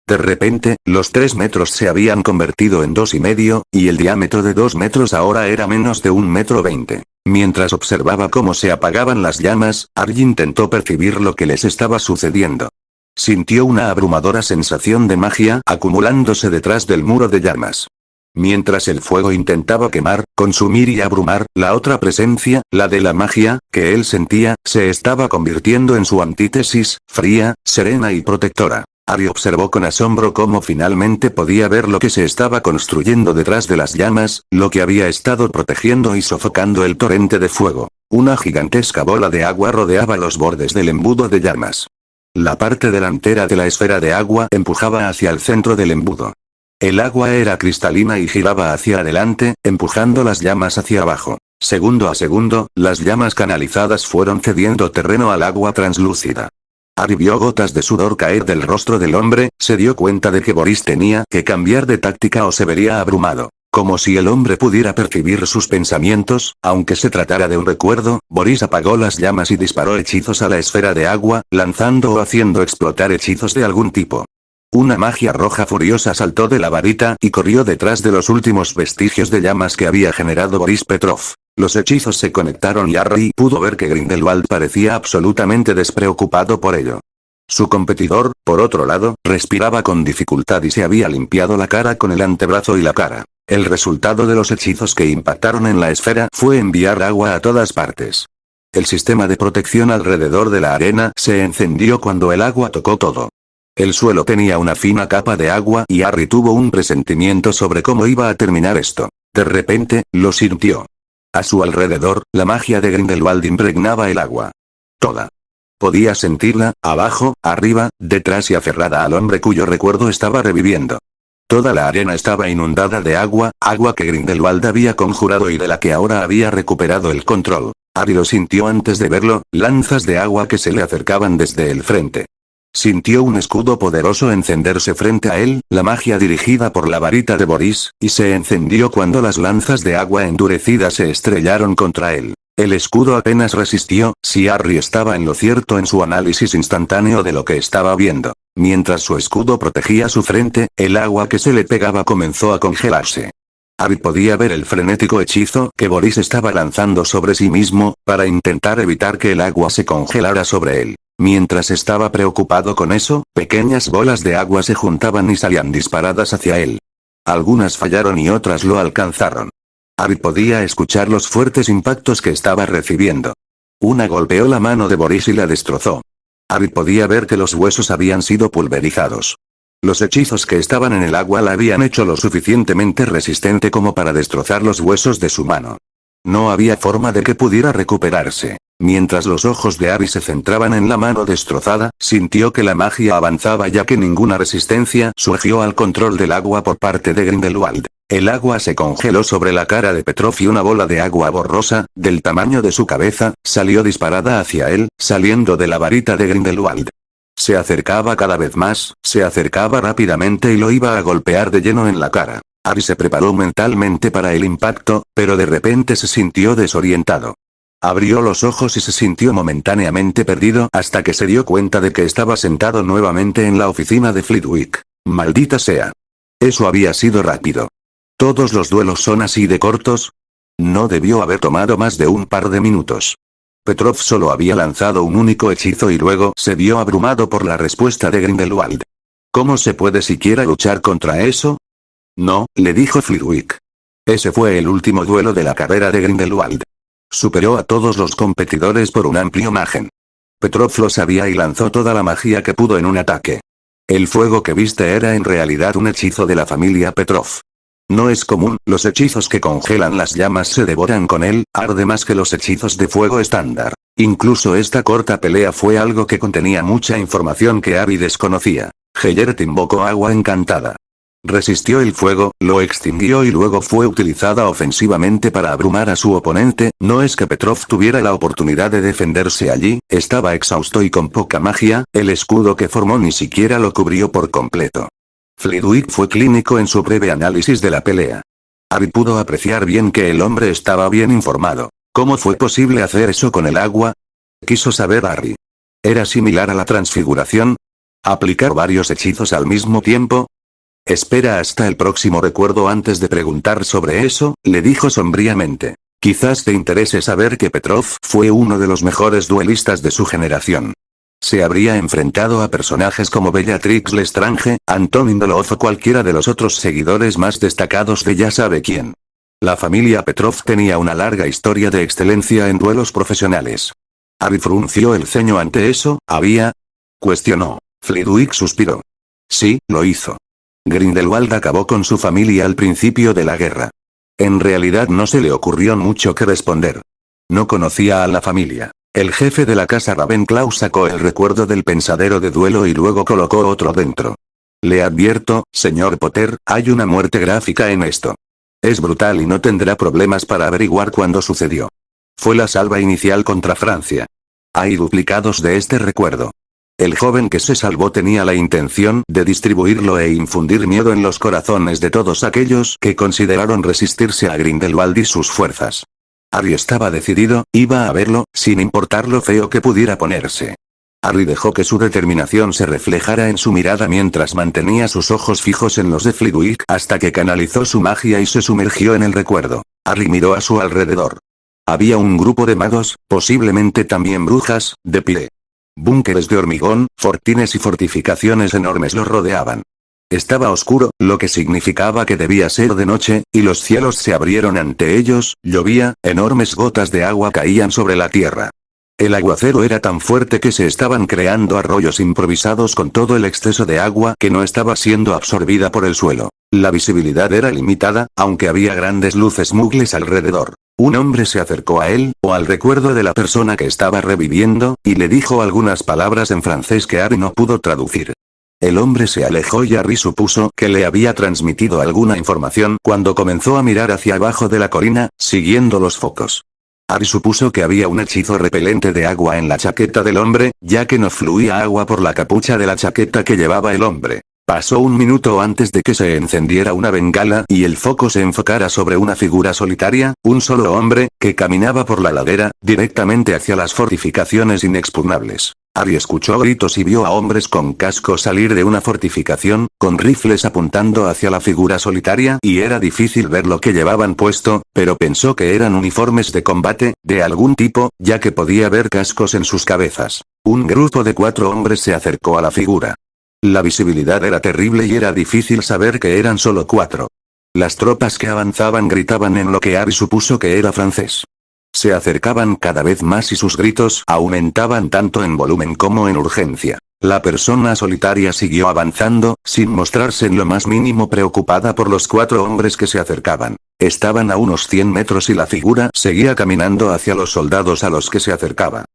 De repente, los 3 metros se habían convertido en 2,5, y el diámetro de 2 metros ahora era menos de 1,20 m. Mientras observaba cómo se apagaban las llamas, Harry intentó percibir lo que les estaba sucediendo. Sintió una abrumadora sensación de magia acumulándose detrás del muro de llamas. Mientras el fuego intentaba quemar, consumir y abrumar, la otra presencia, la de la magia, que él sentía, se estaba convirtiendo en su antítesis, fría, serena y protectora. Harry observó con asombro cómo finalmente podía ver lo que se estaba construyendo detrás de las llamas, lo que había estado protegiendo y sofocando el torrente de fuego. Una gigantesca bola de agua rodeaba los bordes del embudo de llamas. La parte delantera de la esfera de agua empujaba hacia el centro del embudo. El agua era cristalina y giraba hacia adelante, empujando las llamas hacia abajo. Segundo a segundo, las llamas canalizadas fueron cediendo terreno al agua translúcida. Harry vio gotas de sudor caer del rostro del hombre, se dio cuenta de que Boris tenía que cambiar de táctica o se vería abrumado. Como si el hombre pudiera percibir sus pensamientos, aunque se tratara de un recuerdo, Boris apagó las llamas y disparó hechizos a la esfera de agua, lanzando o haciendo explotar hechizos de algún tipo. Una magia roja furiosa saltó de la varita y corrió detrás de los últimos vestigios de llamas que había generado Boris Petrov. Los hechizos se conectaron y Harry pudo ver que Grindelwald parecía absolutamente despreocupado por ello. Su competidor, por otro lado, respiraba con dificultad y se había limpiado la cara con el antebrazo y la cara. El resultado de los hechizos que impactaron en la esfera fue enviar agua a todas partes. El sistema de protección alrededor de la arena se encendió cuando el agua tocó todo. El suelo tenía una fina capa de agua y Harry tuvo un presentimiento sobre cómo iba a terminar esto. De repente, lo sintió. A su alrededor, la magia de Grindelwald impregnaba el agua. Toda. Podía sentirla, abajo, arriba, detrás y aferrada al hombre cuyo recuerdo estaba reviviendo. Toda la arena estaba inundada de agua, agua que Grindelwald había conjurado y de la que ahora había recuperado el control. Harry lo sintió antes de verlo, lanzas de agua que se le acercaban desde el frente. Sintió un escudo poderoso encenderse frente a él, la magia dirigida por la varita de Boris, y se encendió cuando las lanzas de agua endurecida se estrellaron contra él. El escudo apenas resistió, si Harry estaba en lo cierto en su análisis instantáneo de lo que estaba viendo. Mientras su escudo protegía su frente, el agua que se le pegaba comenzó a congelarse. Harry podía ver el frenético hechizo que Boris estaba lanzando sobre sí mismo, para intentar evitar que el agua se congelara sobre él. Mientras estaba preocupado con eso, pequeñas bolas de agua se juntaban y salían disparadas hacia él. Algunas fallaron y otras lo alcanzaron. Harry podía escuchar los fuertes impactos que estaba recibiendo. Una golpeó la mano de Boris y la destrozó. Harry podía ver que los huesos habían sido pulverizados. Los hechizos que estaban en el agua la habían hecho lo suficientemente resistente como para destrozar los huesos de su mano. No había forma de que pudiera recuperarse. Mientras los ojos de Harry se centraban en la mano destrozada, sintió que la magia avanzaba ya que ninguna resistencia surgió al control del agua por parte de Grindelwald. El agua se congeló sobre la cara de Petrov y una bola de agua borrosa, del tamaño de su cabeza, salió disparada hacia él, saliendo de la varita de Grindelwald. Se acercaba cada vez más, se acercaba rápidamente y lo iba a golpear de lleno en la cara. Harry se preparó mentalmente para el impacto, pero de repente se sintió desorientado. Abrió los ojos y se sintió momentáneamente perdido hasta que se dio cuenta de que estaba sentado nuevamente en la oficina de Flitwick. Maldita sea. Eso había sido rápido. ¿Todos los duelos son así de cortos? No debió haber tomado más de un par de minutos. Petrov solo había lanzado un único hechizo y luego se vio abrumado por la respuesta de Grindelwald. ¿Cómo se puede siquiera luchar contra eso? No, le dijo Flitwick. Ese fue el último duelo de la carrera de Grindelwald. Superó a todos los competidores por un amplio margen. Petrov lo sabía y lanzó toda la magia que pudo en un ataque. El fuego que viste era en realidad un hechizo de la familia Petrov. No es común, los hechizos que congelan las llamas se devoran con él, arde más que los hechizos de fuego estándar. Incluso esta corta pelea fue algo que contenía mucha información que Harry desconocía. Gellert invocó agua encantada. Resistió el fuego, lo extinguió y luego fue utilizada ofensivamente para abrumar a su oponente. No es que Petrov tuviera la oportunidad de defenderse allí, estaba exhausto y con poca magia, el escudo que formó ni siquiera lo cubrió por completo. Flitwick fue clínico en su breve análisis de la pelea. Harry pudo apreciar bien que el hombre estaba bien informado. ¿Cómo fue posible hacer eso con el agua? Quiso saber Harry. ¿Era similar a la transfiguración? ¿Aplicar varios hechizos al mismo tiempo? Espera hasta el próximo recuerdo antes de preguntar sobre eso, le dijo sombríamente. Quizás te interese saber que Petrov fue uno de los mejores duelistas de su generación. Se habría enfrentado a personajes como Bellatrix Lestrange, Antonin Dolov o cualquiera de los otros seguidores más destacados de ya sabe quién. La familia Petrov tenía una larga historia de excelencia en duelos profesionales. Harry frunció el ceño ante eso, ¿había? Cuestionó. Flitwick suspiró. Sí, lo hizo. Grindelwald acabó con su familia al principio de la guerra. En realidad no se le ocurrió mucho que responder. No conocía a la familia. El jefe de la casa Ravenclaw sacó el recuerdo del pensadero de duelo y luego colocó otro dentro. Le advierto, señor Potter, hay una muerte gráfica en esto. Es brutal y no tendrá problemas para averiguar cuándo sucedió. Fue la salva inicial contra Francia. Hay duplicados de este recuerdo. El joven que se salvó tenía la intención de distribuirlo e infundir miedo en los corazones de todos aquellos que consideraron resistirse a Grindelwald y sus fuerzas. Harry estaba decidido, iba a verlo, sin importar lo feo que pudiera ponerse. Harry dejó que su determinación se reflejara en su mirada mientras mantenía sus ojos fijos en los de Flitwick hasta que canalizó su magia y se sumergió en el recuerdo. Harry miró a su alrededor. Había un grupo de magos, posiblemente también brujas, de pie. Búnkeres de hormigón, fortines y fortificaciones enormes los rodeaban. Estaba oscuro, lo que significaba que debía ser de noche, y los cielos se abrieron ante ellos, llovía, enormes gotas de agua caían sobre la tierra. El aguacero era tan fuerte que se estaban creando arroyos improvisados con todo el exceso de agua que no estaba siendo absorbida por el suelo. La visibilidad era limitada, aunque había grandes luces mugles alrededor. Un hombre se acercó a él, o al recuerdo de la persona que estaba reviviendo, y le dijo algunas palabras en francés que Harry no pudo traducir. El hombre se alejó y Harry supuso que le había transmitido alguna información cuando comenzó a mirar hacia abajo de la colina, siguiendo los focos. Harry supuso que había un hechizo repelente de agua en la chaqueta del hombre, ya que no fluía agua por la capucha de la chaqueta que llevaba el hombre. Pasó un minuto antes de que se encendiera una bengala y el foco se enfocara sobre una figura solitaria, un solo hombre, que caminaba por la ladera, directamente hacia las fortificaciones inexpugnables. Harry escuchó gritos y vio a hombres con casco salir de una fortificación, con rifles apuntando hacia la figura solitaria y era difícil ver lo que llevaban puesto, pero pensó que eran uniformes de combate, de algún tipo, ya que podía ver cascos en sus cabezas. Un grupo de 4 hombres se acercó a la figura. La visibilidad era terrible y era difícil saber que eran solo 4. Las tropas que avanzaban gritaban en lo que Harry supuso que era francés. Se acercaban cada vez más y sus gritos aumentaban tanto en volumen como en urgencia. La persona solitaria siguió avanzando, sin mostrarse en lo más mínimo preocupada por los 4 hombres que se acercaban. Estaban a unos 100 metros y la figura seguía caminando hacia los soldados a los que se acercaba.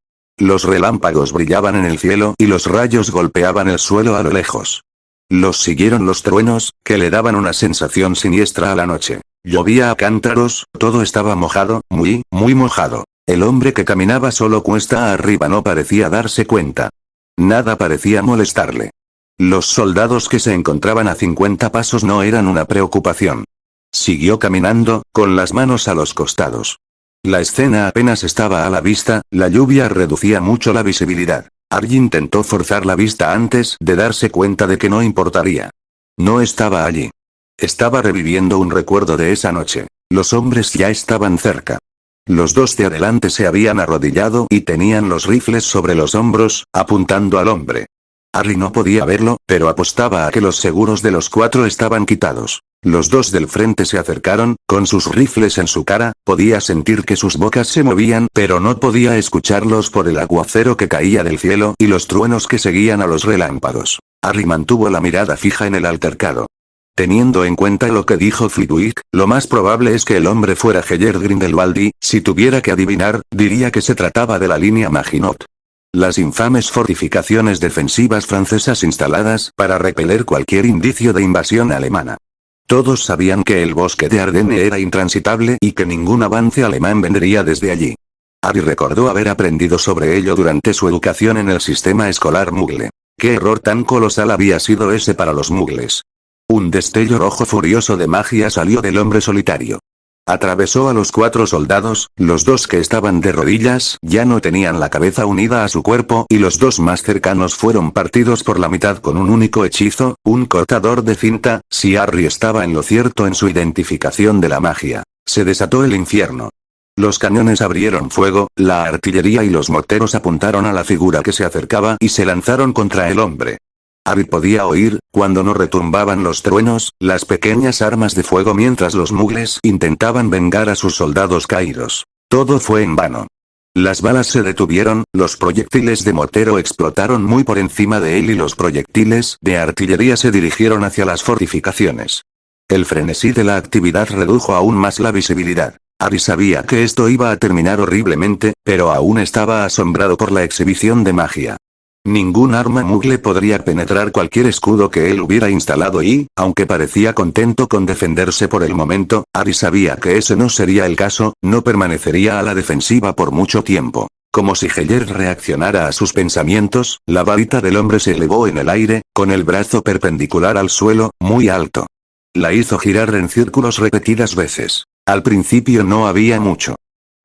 Los relámpagos brillaban en el cielo y los rayos golpeaban el suelo a lo lejos. Los siguieron los truenos, que le daban una sensación siniestra a la noche. Llovía a cántaros, todo estaba mojado, muy mojado. El hombre que caminaba solo cuesta arriba no parecía darse cuenta. Nada parecía molestarle. Los soldados que se encontraban a 50 pasos no eran una preocupación. Siguió caminando, con las manos a los costados. La escena apenas estaba a la vista, la lluvia reducía mucho la visibilidad. Harry intentó forzar la vista antes de darse cuenta de que no importaría. No estaba allí. Estaba reviviendo un recuerdo de esa noche. Los hombres ya estaban cerca. Los 2 de adelante se habían arrodillado y tenían los rifles sobre los hombros, apuntando al hombre. Harry no podía verlo, pero apostaba a que los seguros de los 4 estaban quitados. Los 2 del frente se acercaron, con sus rifles en su cara, podía sentir que sus bocas se movían, pero no podía escucharlos por el aguacero que caía del cielo y los truenos que seguían a los relámpagos. Harry mantuvo la mirada fija en el altercado. Teniendo en cuenta lo que dijo Flitwick, lo más probable es que el hombre fuera Heller Grindelwald y, si tuviera que adivinar, diría que se trataba de la línea Maginot. Las infames fortificaciones defensivas francesas instaladas para repeler cualquier indicio de invasión alemana. Todos sabían que el bosque de Ardenne era intransitable y que ningún avance alemán vendría desde allí. Harry recordó haber aprendido sobre ello durante su educación en el sistema escolar Muggle. ¿Qué error tan colosal había sido ese para los Muggles? Un destello rojo furioso de magia salió del hombre solitario. Atravesó a los 4 soldados, los 2 que estaban de rodillas ya no tenían la cabeza unida a su cuerpo y los 2 más cercanos fueron partidos por la mitad con un único hechizo, un cortador de cinta. Si Harry estaba en lo cierto en su identificación de la magia, se desató el infierno. Los cañones abrieron fuego, la artillería y los morteros apuntaron a la figura que se acercaba y se lanzaron contra el hombre. Harry podía oír, cuando no retumbaban los truenos, las pequeñas armas de fuego mientras los muggles intentaban vengar a sus soldados caídos. Todo fue en vano. Las balas se detuvieron, los proyectiles de mortero explotaron muy por encima de él y los proyectiles de artillería se dirigieron hacia las fortificaciones. El frenesí de la actividad redujo aún más la visibilidad. Harry sabía que esto iba a terminar horriblemente, pero aún estaba asombrado por la exhibición de magia. Ningún arma muggle podría penetrar cualquier escudo que él hubiera instalado y, aunque parecía contento con defenderse por el momento, Harry sabía que ese no sería el caso, no permanecería a la defensiva por mucho tiempo. Como si Heller reaccionara a sus pensamientos, la varita del hombre se elevó en el aire, con el brazo perpendicular al suelo, muy alto. La hizo girar en círculos repetidas veces. Al principio no había mucho.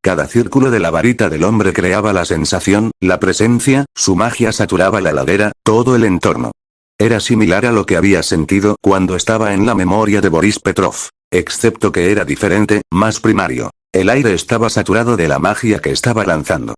Cada círculo de la varita del hombre creaba la sensación, la presencia, su magia saturaba la ladera, todo el entorno. Era similar a lo que había sentido cuando estaba en la memoria de Boris Petrov, excepto que era diferente, más primario. El aire estaba saturado de la magia que estaba lanzando.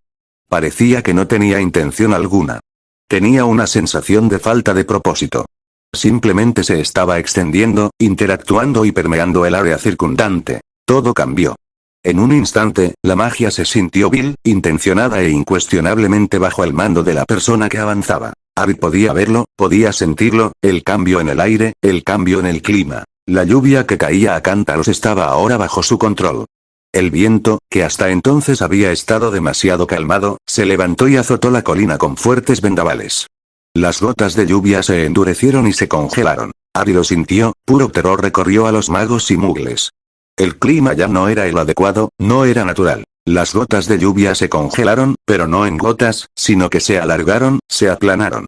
Parecía que no tenía intención alguna. Tenía una sensación de falta de propósito. Simplemente se estaba extendiendo, interactuando y permeando el área circundante. Todo cambió. En un instante, la magia se sintió vil, intencionada e incuestionablemente bajo el mando de la persona que avanzaba. Harry podía verlo, podía sentirlo, el cambio en el aire, el cambio en el clima. La lluvia que caía a cántaros estaba ahora bajo su control. El viento, que hasta entonces había estado demasiado calmado, se levantó y azotó la colina con fuertes vendavales. Las gotas de lluvia se endurecieron y se congelaron. Harry lo sintió, puro terror recorrió a los magos y muggles. El clima ya no era el adecuado, no era natural. Las gotas de lluvia se congelaron, pero no en gotas, sino que se alargaron, se aplanaron.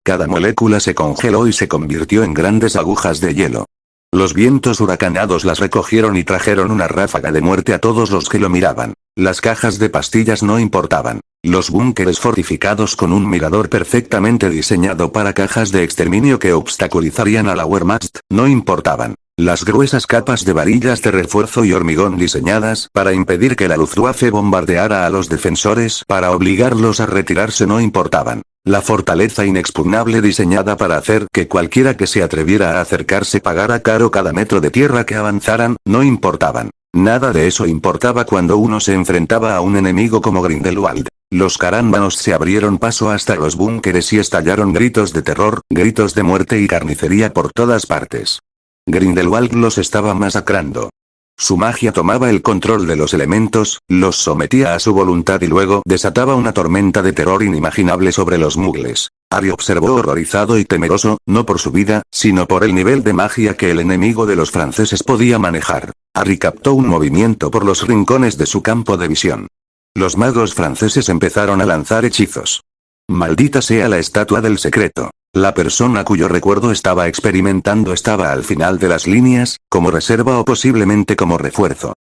Cada molécula se congeló y se convirtió en grandes agujas de hielo. Los vientos huracanados las recogieron y trajeron una ráfaga de muerte a todos los que lo miraban. Las cajas de pastillas no importaban. Los búnkeres fortificados con un mirador perfectamente diseñado para cajas de exterminio que obstaculizarían a la Wehrmacht no importaban. Las gruesas capas de varillas de refuerzo y hormigón diseñadas para impedir que la Luftwaffe bombardeara a los defensores para obligarlos a retirarse no importaban. La fortaleza inexpugnable diseñada para hacer que cualquiera que se atreviera a acercarse pagara caro cada metro de tierra que avanzaran, no importaban. Nada de eso importaba cuando uno se enfrentaba a un enemigo como Grindelwald. Los carámbanos se abrieron paso hasta los búnkeres y estallaron gritos de terror, gritos de muerte y carnicería por todas partes. Grindelwald los estaba masacrando. Su magia tomaba el control de los elementos, los sometía a su voluntad y luego desataba una tormenta de terror inimaginable sobre los mugles. Harry observó horrorizado y temeroso, no por su vida, sino por el nivel de magia que el enemigo de los franceses podía manejar. Harry captó un movimiento por los rincones de su campo de visión. Los magos franceses empezaron a lanzar hechizos. Maldita sea la estatua del secreto. La persona cuyo recuerdo estaba experimentando estaba al final de las líneas, como reserva o posiblemente como refuerzo.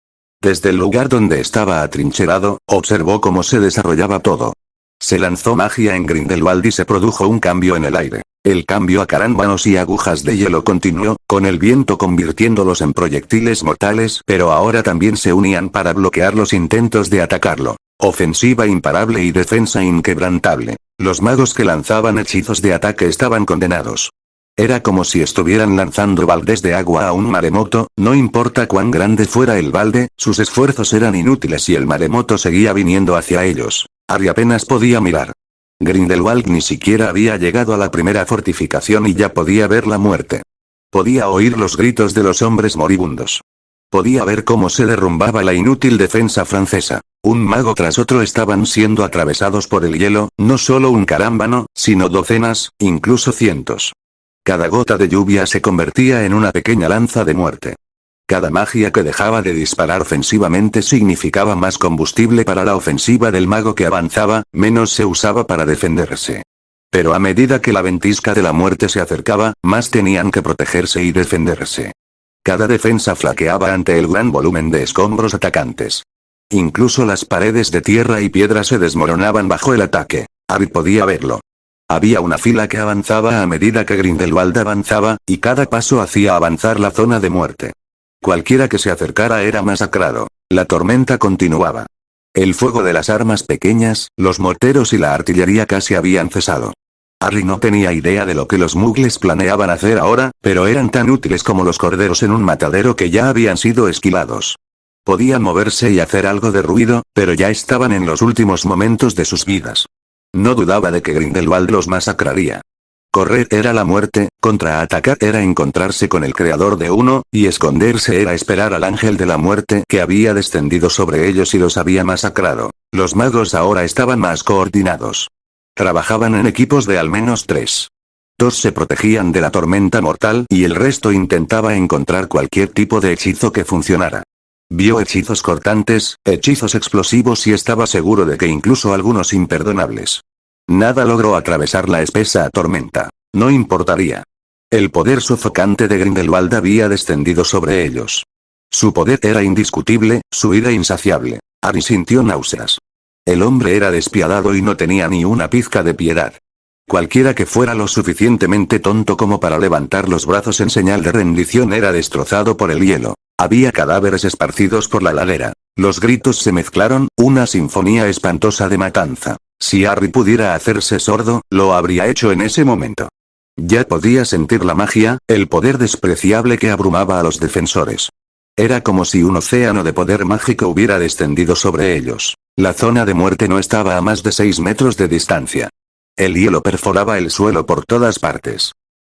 Desde el lugar donde estaba atrincherado, observó cómo se desarrollaba todo. Se lanzó magia en Grindelwald y se produjo un cambio en el aire. El cambio a carámbanos y agujas de hielo continuó, con el viento convirtiéndolos en proyectiles mortales, pero ahora también se unían para bloquear los intentos de atacarlo. Ofensiva imparable y defensa inquebrantable. Los magos que lanzaban hechizos de ataque estaban condenados. Era como si estuvieran lanzando baldes de agua a un maremoto, no importa cuán grande fuera el balde, sus esfuerzos eran inútiles y el maremoto seguía viniendo hacia ellos. Harry apenas podía mirar. Grindelwald ni siquiera había llegado a la primera fortificación y ya podía ver la muerte. Podía oír los gritos de los hombres moribundos. Podía ver cómo se derrumbaba la inútil defensa francesa. Un mago tras otro estaban siendo atravesados por el hielo, no solo un carámbano, sino docenas, incluso cientos. Cada gota de lluvia se convertía en una pequeña lanza de muerte. Cada magia que dejaba de disparar ofensivamente significaba más combustible para la ofensiva del mago que avanzaba, menos se usaba para defenderse. Pero a medida que la ventisca de la muerte se acercaba, más tenían que protegerse y defenderse. Cada defensa flaqueaba ante el gran volumen de escombros atacantes. Incluso las paredes de tierra y piedra se desmoronaban bajo el ataque. Harry podía verlo. Había una fila que avanzaba a medida que Grindelwald avanzaba, y cada paso hacía avanzar la zona de muerte. Cualquiera que se acercara era masacrado. La tormenta continuaba. El fuego de las armas pequeñas, los morteros y la artillería casi habían cesado. Harry no tenía idea de lo que los mugles planeaban hacer ahora, pero eran tan útiles como los corderos en un matadero que ya habían sido esquilados. Podían moverse y hacer algo de ruido, pero ya estaban en los últimos momentos de sus vidas. No dudaba de que Grindelwald los masacraría. Correr era la muerte, contraatacar era encontrarse con el creador de uno, y esconderse era esperar al ángel de la muerte que había descendido sobre ellos y los había masacrado. Los magos ahora estaban más coordinados. Trabajaban en equipos de al menos 3. 2 se protegían de la tormenta mortal y el resto intentaba encontrar cualquier tipo de hechizo que funcionara. Vio hechizos cortantes, hechizos explosivos y estaba seguro de que incluso algunos imperdonables. Nada logró atravesar la espesa tormenta. No importaría. El poder sofocante de Grindelwald había descendido sobre ellos. Su poder era indiscutible, su ira insaciable. Harry sintió náuseas. El hombre era despiadado y no tenía ni una pizca de piedad. Cualquiera que fuera lo suficientemente tonto como para levantar los brazos en señal de rendición era destrozado por el hielo. Había cadáveres esparcidos por la ladera. Los gritos se mezclaron, una sinfonía espantosa de matanza. Si Harry pudiera hacerse sordo, lo habría hecho en ese momento. Ya podía sentir la magia, el poder despreciable que abrumaba a los defensores. Era como si un océano de poder mágico hubiera descendido sobre ellos. La zona de muerte no estaba a más de 6 metros de distancia. El hielo perforaba el suelo por todas partes.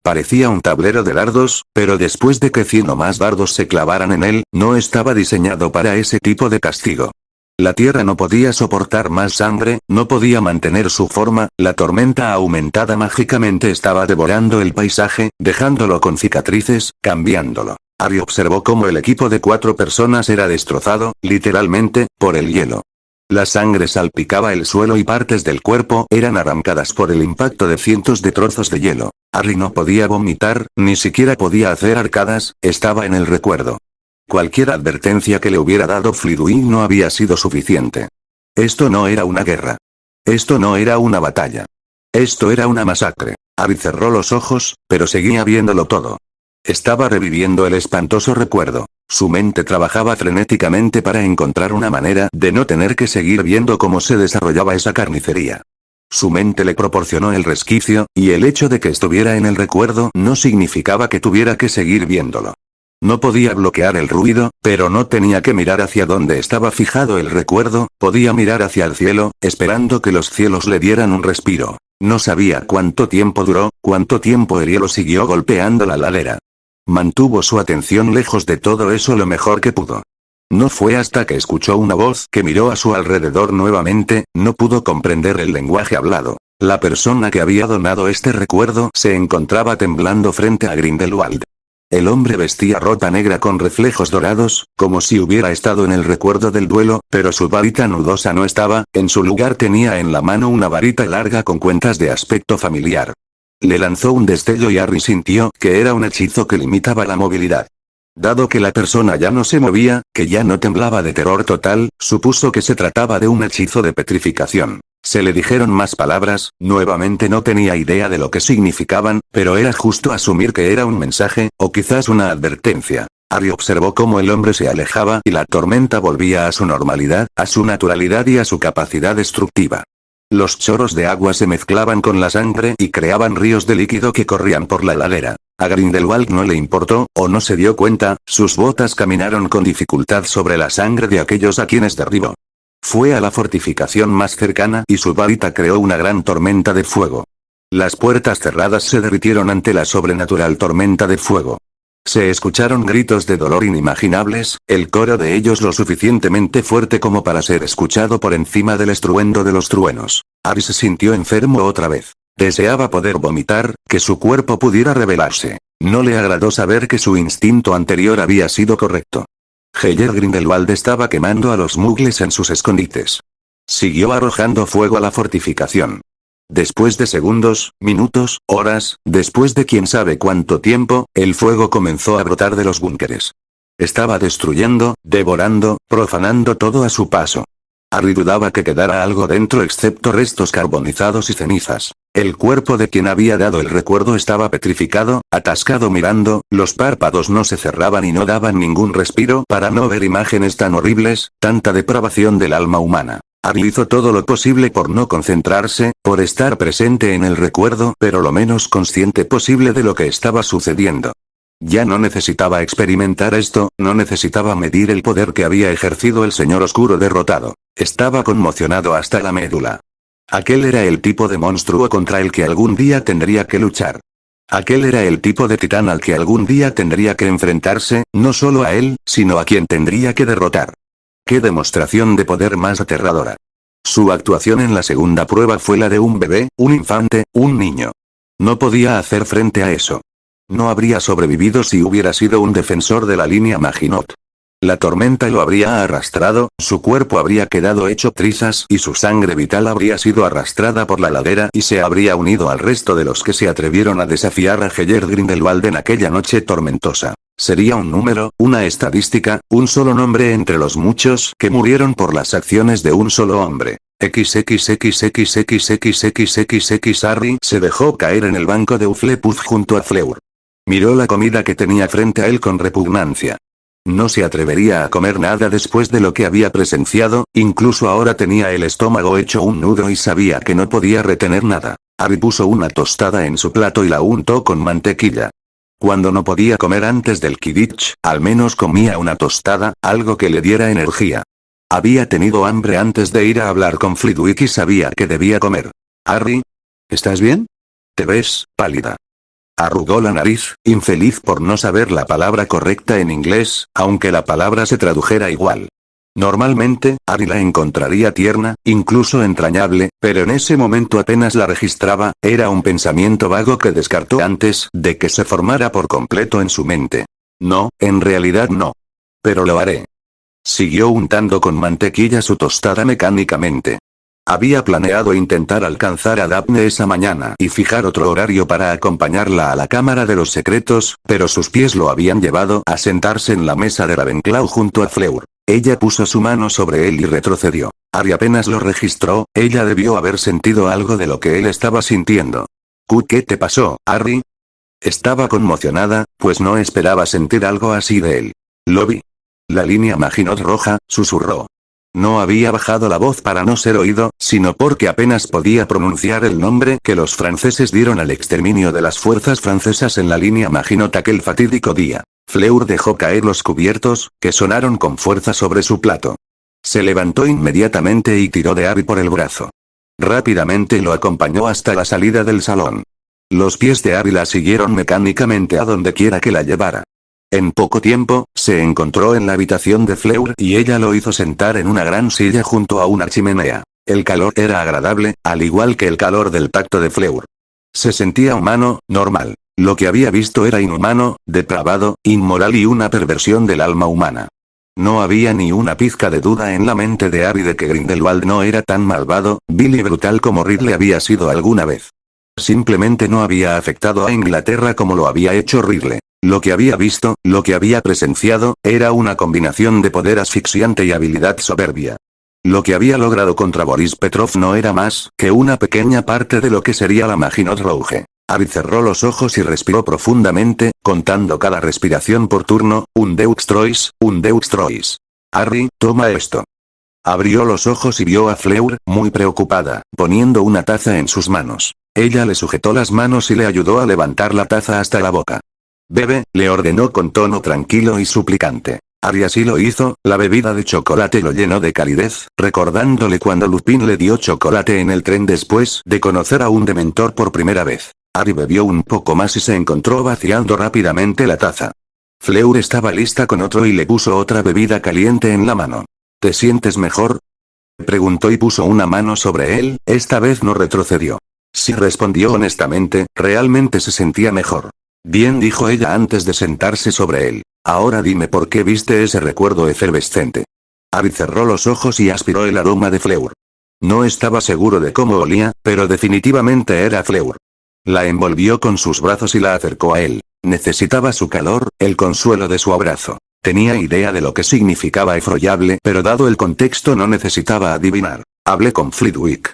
Parecía un tablero de dardos, pero después de que 100 o más dardos se clavaran en él, no estaba diseñado para ese tipo de castigo. La tierra no podía soportar más sangre, no podía mantener su forma, la tormenta aumentada mágicamente estaba devorando el paisaje, dejándolo con cicatrices, cambiándolo. Harry observó cómo el equipo de 4 personas era destrozado, literalmente, por el hielo. La sangre salpicaba el suelo y partes del cuerpo eran arrancadas por el impacto de cientos de trozos de hielo. Harry no podía vomitar, ni siquiera podía hacer arcadas, estaba en el recuerdo. Cualquier advertencia que le hubiera dado Flitwick no había sido suficiente. Esto no era una guerra. Esto no era una batalla. Esto era una masacre. Harry cerró los ojos, pero seguía viéndolo todo. Estaba reviviendo el espantoso recuerdo. Su mente trabajaba frenéticamente para encontrar una manera de no tener que seguir viendo cómo se desarrollaba esa carnicería. Su mente le proporcionó el resquicio, y el hecho de que estuviera en el recuerdo no significaba que tuviera que seguir viéndolo. No podía bloquear el ruido, pero no tenía que mirar hacia donde estaba fijado el recuerdo, podía mirar hacia el cielo, esperando que los cielos le dieran un respiro. No sabía cuánto tiempo duró, cuánto tiempo el hielo siguió golpeando la ladera. Mantuvo su atención lejos de todo eso lo mejor que pudo. No fue hasta que escuchó una voz que miró a su alrededor nuevamente, no pudo comprender el lenguaje hablado. La persona que había donado este recuerdo se encontraba temblando frente a Grindelwald. El hombre vestía ropa negra con reflejos dorados, como si hubiera estado en el recuerdo del duelo, pero su varita nudosa no estaba, en su lugar tenía en la mano una varita larga con cuentas de aspecto familiar. Le lanzó un destello y Harry sintió que era un hechizo que limitaba la movilidad. Dado que la persona ya no se movía, que ya no temblaba de terror total, supuso que se trataba de un hechizo de petrificación. Se le dijeron más palabras, nuevamente no tenía idea de lo que significaban, pero era justo asumir que era un mensaje, o quizás una advertencia. Harry observó cómo el hombre se alejaba y la tormenta volvía a su normalidad, a su naturalidad y a su capacidad destructiva. Los chorros de agua se mezclaban con la sangre y creaban ríos de líquido que corrían por la ladera. A Grindelwald no le importó, o no se dio cuenta, sus botas caminaron con dificultad sobre la sangre de aquellos a quienes derribó. Fue a la fortificación más cercana y su varita creó una gran tormenta de fuego. Las puertas cerradas se derritieron ante la sobrenatural tormenta de fuego. Se escucharon gritos de dolor inimaginables, el coro de ellos lo suficientemente fuerte como para ser escuchado por encima del estruendo de los truenos. Harry se sintió enfermo otra vez. Deseaba poder vomitar, que su cuerpo pudiera rebelarse. No le agradó saber que su instinto anterior había sido correcto. Heller Grindelwald estaba quemando a los muggles en sus escondites. Siguió arrojando fuego a la fortificación. Después de segundos, minutos, horas, después de quién sabe cuánto tiempo, el fuego comenzó a brotar de los búnkeres. Estaba destruyendo, devorando, profanando todo a su paso. Harry dudaba que quedara algo dentro excepto restos carbonizados y cenizas. El cuerpo de quien había dado el recuerdo estaba petrificado, atascado mirando, los párpados no se cerraban y no daban ningún respiro para no ver imágenes tan horribles, tanta depravación del alma humana. Harry hizo todo lo posible por no concentrarse, por estar presente en el recuerdo, pero lo menos consciente posible de lo que estaba sucediendo. Ya no necesitaba experimentar esto, no necesitaba medir el poder que había ejercido el señor oscuro derrotado. Estaba conmocionado hasta la médula. Aquel era el tipo de monstruo contra el que algún día tendría que luchar. Aquel era el tipo de titán al que algún día tendría que enfrentarse, no solo a él, sino a quien tendría que derrotar. ¡Qué demostración de poder más aterradora! Su actuación en la segunda prueba fue la de un bebé, un infante, un niño. No podía hacer frente a eso. No habría sobrevivido si hubiera sido un defensor de la línea Maginot. La tormenta lo habría arrastrado, su cuerpo habría quedado hecho trizas y su sangre vital habría sido arrastrada por la ladera y se habría unido al resto de los que se atrevieron a desafiar a Heller Grindelwald en aquella noche tormentosa. Sería un número, una estadística, un solo nombre entre los muchos que murieron por las acciones de un solo hombre. XXXXXXXXX Harry se dejó caer en el banco de Hufflepuff junto a Fleur. Miró la comida que tenía frente a él con repugnancia. No se atrevería a comer nada después de lo que había presenciado, incluso ahora tenía el estómago hecho un nudo y sabía que no podía retener nada. Harry puso una tostada en su plato y la untó con mantequilla. Cuando no podía comer antes del Quidditch, al menos comía una tostada, algo que le diera energía. Había tenido hambre antes de ir a hablar con Flitwick y sabía que debía comer. Harry, ¿estás bien? Te ves pálida. Arrugó la nariz, infeliz por no saber la palabra correcta en inglés, aunque la palabra se tradujera igual. Normalmente, Harry la encontraría tierna, incluso entrañable, pero en ese momento apenas la registraba, era un pensamiento vago que descartó antes de que se formara por completo en su mente. No, en realidad no. Pero lo haré. Siguió untando con mantequilla su tostada mecánicamente. Había planeado intentar alcanzar a Daphne esa mañana y fijar otro horario para acompañarla a la Cámara de los Secretos, pero sus pies lo habían llevado a sentarse en la mesa de Ravenclaw junto a Fleur. Ella puso su mano sobre él y retrocedió. Harry apenas lo registró, ella debió haber sentido algo de lo que él estaba sintiendo. ¿Qué te pasó, Harry? Estaba conmocionada, pues no esperaba sentir algo así de él. Lo vi. La línea Maginot Roja, susurró. No había bajado la voz para no ser oído, sino porque apenas podía pronunciar el nombre que los franceses dieron al exterminio de las fuerzas francesas en la línea Maginot aquel fatídico día. Fleur dejó caer los cubiertos, que sonaron con fuerza sobre su plato. Se levantó inmediatamente y tiró de Harry por el brazo. Rápidamente lo acompañó hasta la salida del salón. Los pies de Harry la siguieron mecánicamente a donde quiera que la llevara. En poco tiempo, se encontró en la habitación de Fleur y ella lo hizo sentar en una gran silla junto a una chimenea. El calor era agradable, al igual que el calor del tacto de Fleur. Se sentía humano, normal. Lo que había visto era inhumano, depravado, inmoral y una perversión del alma humana. No había ni una pizca de duda en la mente de Harry de que Grindelwald no era tan malvado, vil y brutal como Ridley había sido alguna vez. Simplemente no había afectado a Inglaterra como lo había hecho Ridley. Lo que había visto, lo que había presenciado, era una combinación de poder asfixiante y habilidad soberbia. Lo que había logrado contra Boris Petrov no era más que una pequeña parte de lo que sería la Maginot Rouge. Harry cerró los ojos y respiró profundamente, contando cada respiración por turno, un Deux Trois, un Deux Trois. Harry, toma esto. Abrió los ojos y vio a Fleur, muy preocupada, poniendo una taza en sus manos. Ella le sujetó las manos y le ayudó a levantar la taza hasta la boca. Bebe, le ordenó con tono tranquilo y suplicante. Harry así lo hizo, la bebida de chocolate lo llenó de calidez, recordándole cuando Lupin le dio chocolate en el tren después de conocer a un dementor por primera vez. Harry bebió un poco más y se encontró vaciando rápidamente la taza. Fleur estaba lista con otro y le puso otra bebida caliente en la mano. ¿Te sientes mejor?, preguntó y puso una mano sobre él, esta vez no retrocedió. Sí, respondió honestamente, realmente se sentía mejor. Bien, dijo ella antes de sentarse sobre él. Ahora dime por qué viste ese recuerdo efervescente. Harry cerró los ojos y aspiró el aroma de Fleur. No estaba seguro de cómo olía, pero definitivamente era Fleur. La envolvió con sus brazos y la acercó a él. Necesitaba su calor, el consuelo de su abrazo. Tenía idea de lo que significaba efrollable, pero dado el contexto no necesitaba adivinar. Hablé con Flitwick.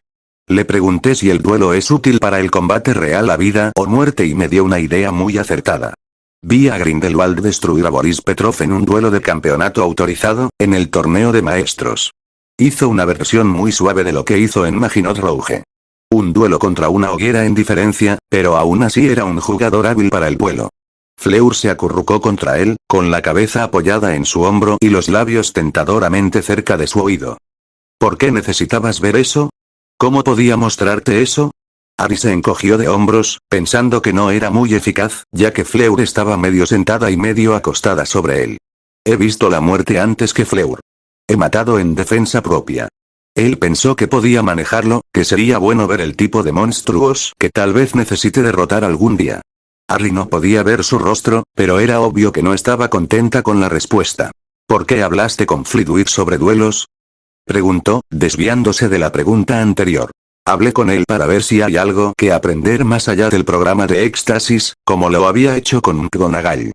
Le pregunté si el duelo es útil para el combate real a vida o muerte y me dio una idea muy acertada. Vi a Grindelwald destruir a Boris Petrov en un duelo de campeonato autorizado, en el torneo de maestros. Hizo una versión muy suave de lo que hizo en Maginot Rouge. Un duelo contra una hoguera en diferencia, pero aún así era un jugador hábil para el duelo. Fleur se acurrucó contra él, con la cabeza apoyada en su hombro y los labios tentadoramente cerca de su oído. ¿Por qué necesitabas ver eso? ¿Cómo podía mostrarte eso? Harry se encogió de hombros, pensando que no era muy eficaz, ya que Fleur estaba medio sentada y medio acostada sobre él. He visto la muerte antes que Fleur. He matado en defensa propia. Él pensó que podía manejarlo, que sería bueno ver el tipo de monstruos que tal vez necesite derrotar algún día. Harry no podía ver su rostro, pero era obvio que no estaba contenta con la respuesta. ¿Por qué hablaste con Flitwick sobre duelos?, preguntó, desviándose de la pregunta anterior. Hablé con él para ver si hay algo que aprender más allá del programa de éxtasis, como lo había hecho con McGonagall.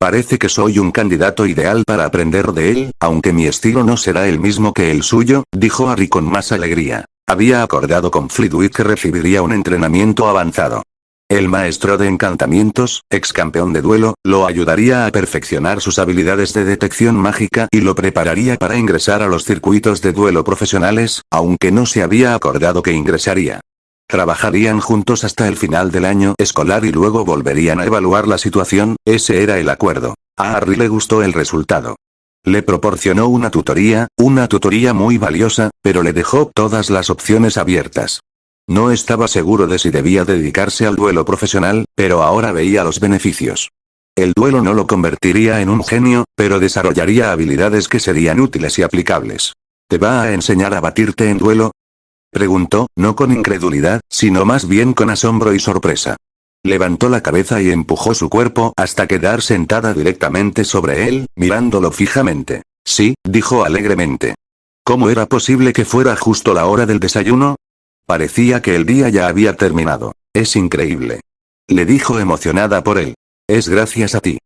Parece que soy un candidato ideal para aprender de él, aunque mi estilo no será el mismo que el suyo, dijo Harry con más alegría. Había acordado con Flitwick que recibiría un entrenamiento avanzado. El maestro de encantamientos, ex campeón de duelo, lo ayudaría a perfeccionar sus habilidades de detección mágica y lo prepararía para ingresar a los circuitos de duelo profesionales, aunque no se había acordado que ingresaría. Trabajarían juntos hasta el final del año escolar y luego volverían a evaluar la situación, ese era el acuerdo. A Harry le gustó el resultado. Le proporcionó una tutoría muy valiosa, pero le dejó todas las opciones abiertas. No estaba seguro de si debía dedicarse al duelo profesional, pero ahora veía los beneficios. El duelo no lo convertiría en un genio, pero desarrollaría habilidades que serían útiles y aplicables. ¿Te va a enseñar a batirte en duelo?, preguntó, no con incredulidad, sino más bien con asombro y sorpresa. Levantó la cabeza y empujó su cuerpo hasta quedar sentada directamente sobre él, mirándolo fijamente. Sí, dijo alegremente. ¿Cómo era posible que fuera justo la hora del desayuno? Parecía que el día ya había terminado. Es increíble. Le dijo emocionada por él. Es gracias a ti.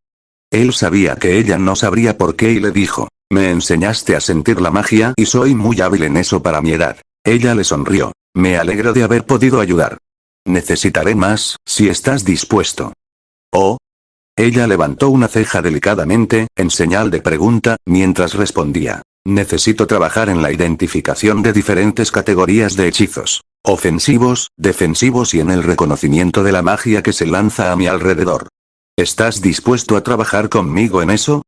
Él sabía que ella no sabría por qué y le dijo. Me enseñaste a sentir la magia y soy muy hábil en eso para mi edad. Ella le sonrió. Me alegro de haber podido ayudar. Necesitaré más, si estás dispuesto. ¿Oh? Ella levantó una ceja delicadamente, en señal de pregunta, mientras respondía. Necesito trabajar en la identificación de diferentes categorías de hechizos. Ofensivos, defensivos y en el reconocimiento de la magia que se lanza a mi alrededor. ¿Estás dispuesto a trabajar conmigo en eso?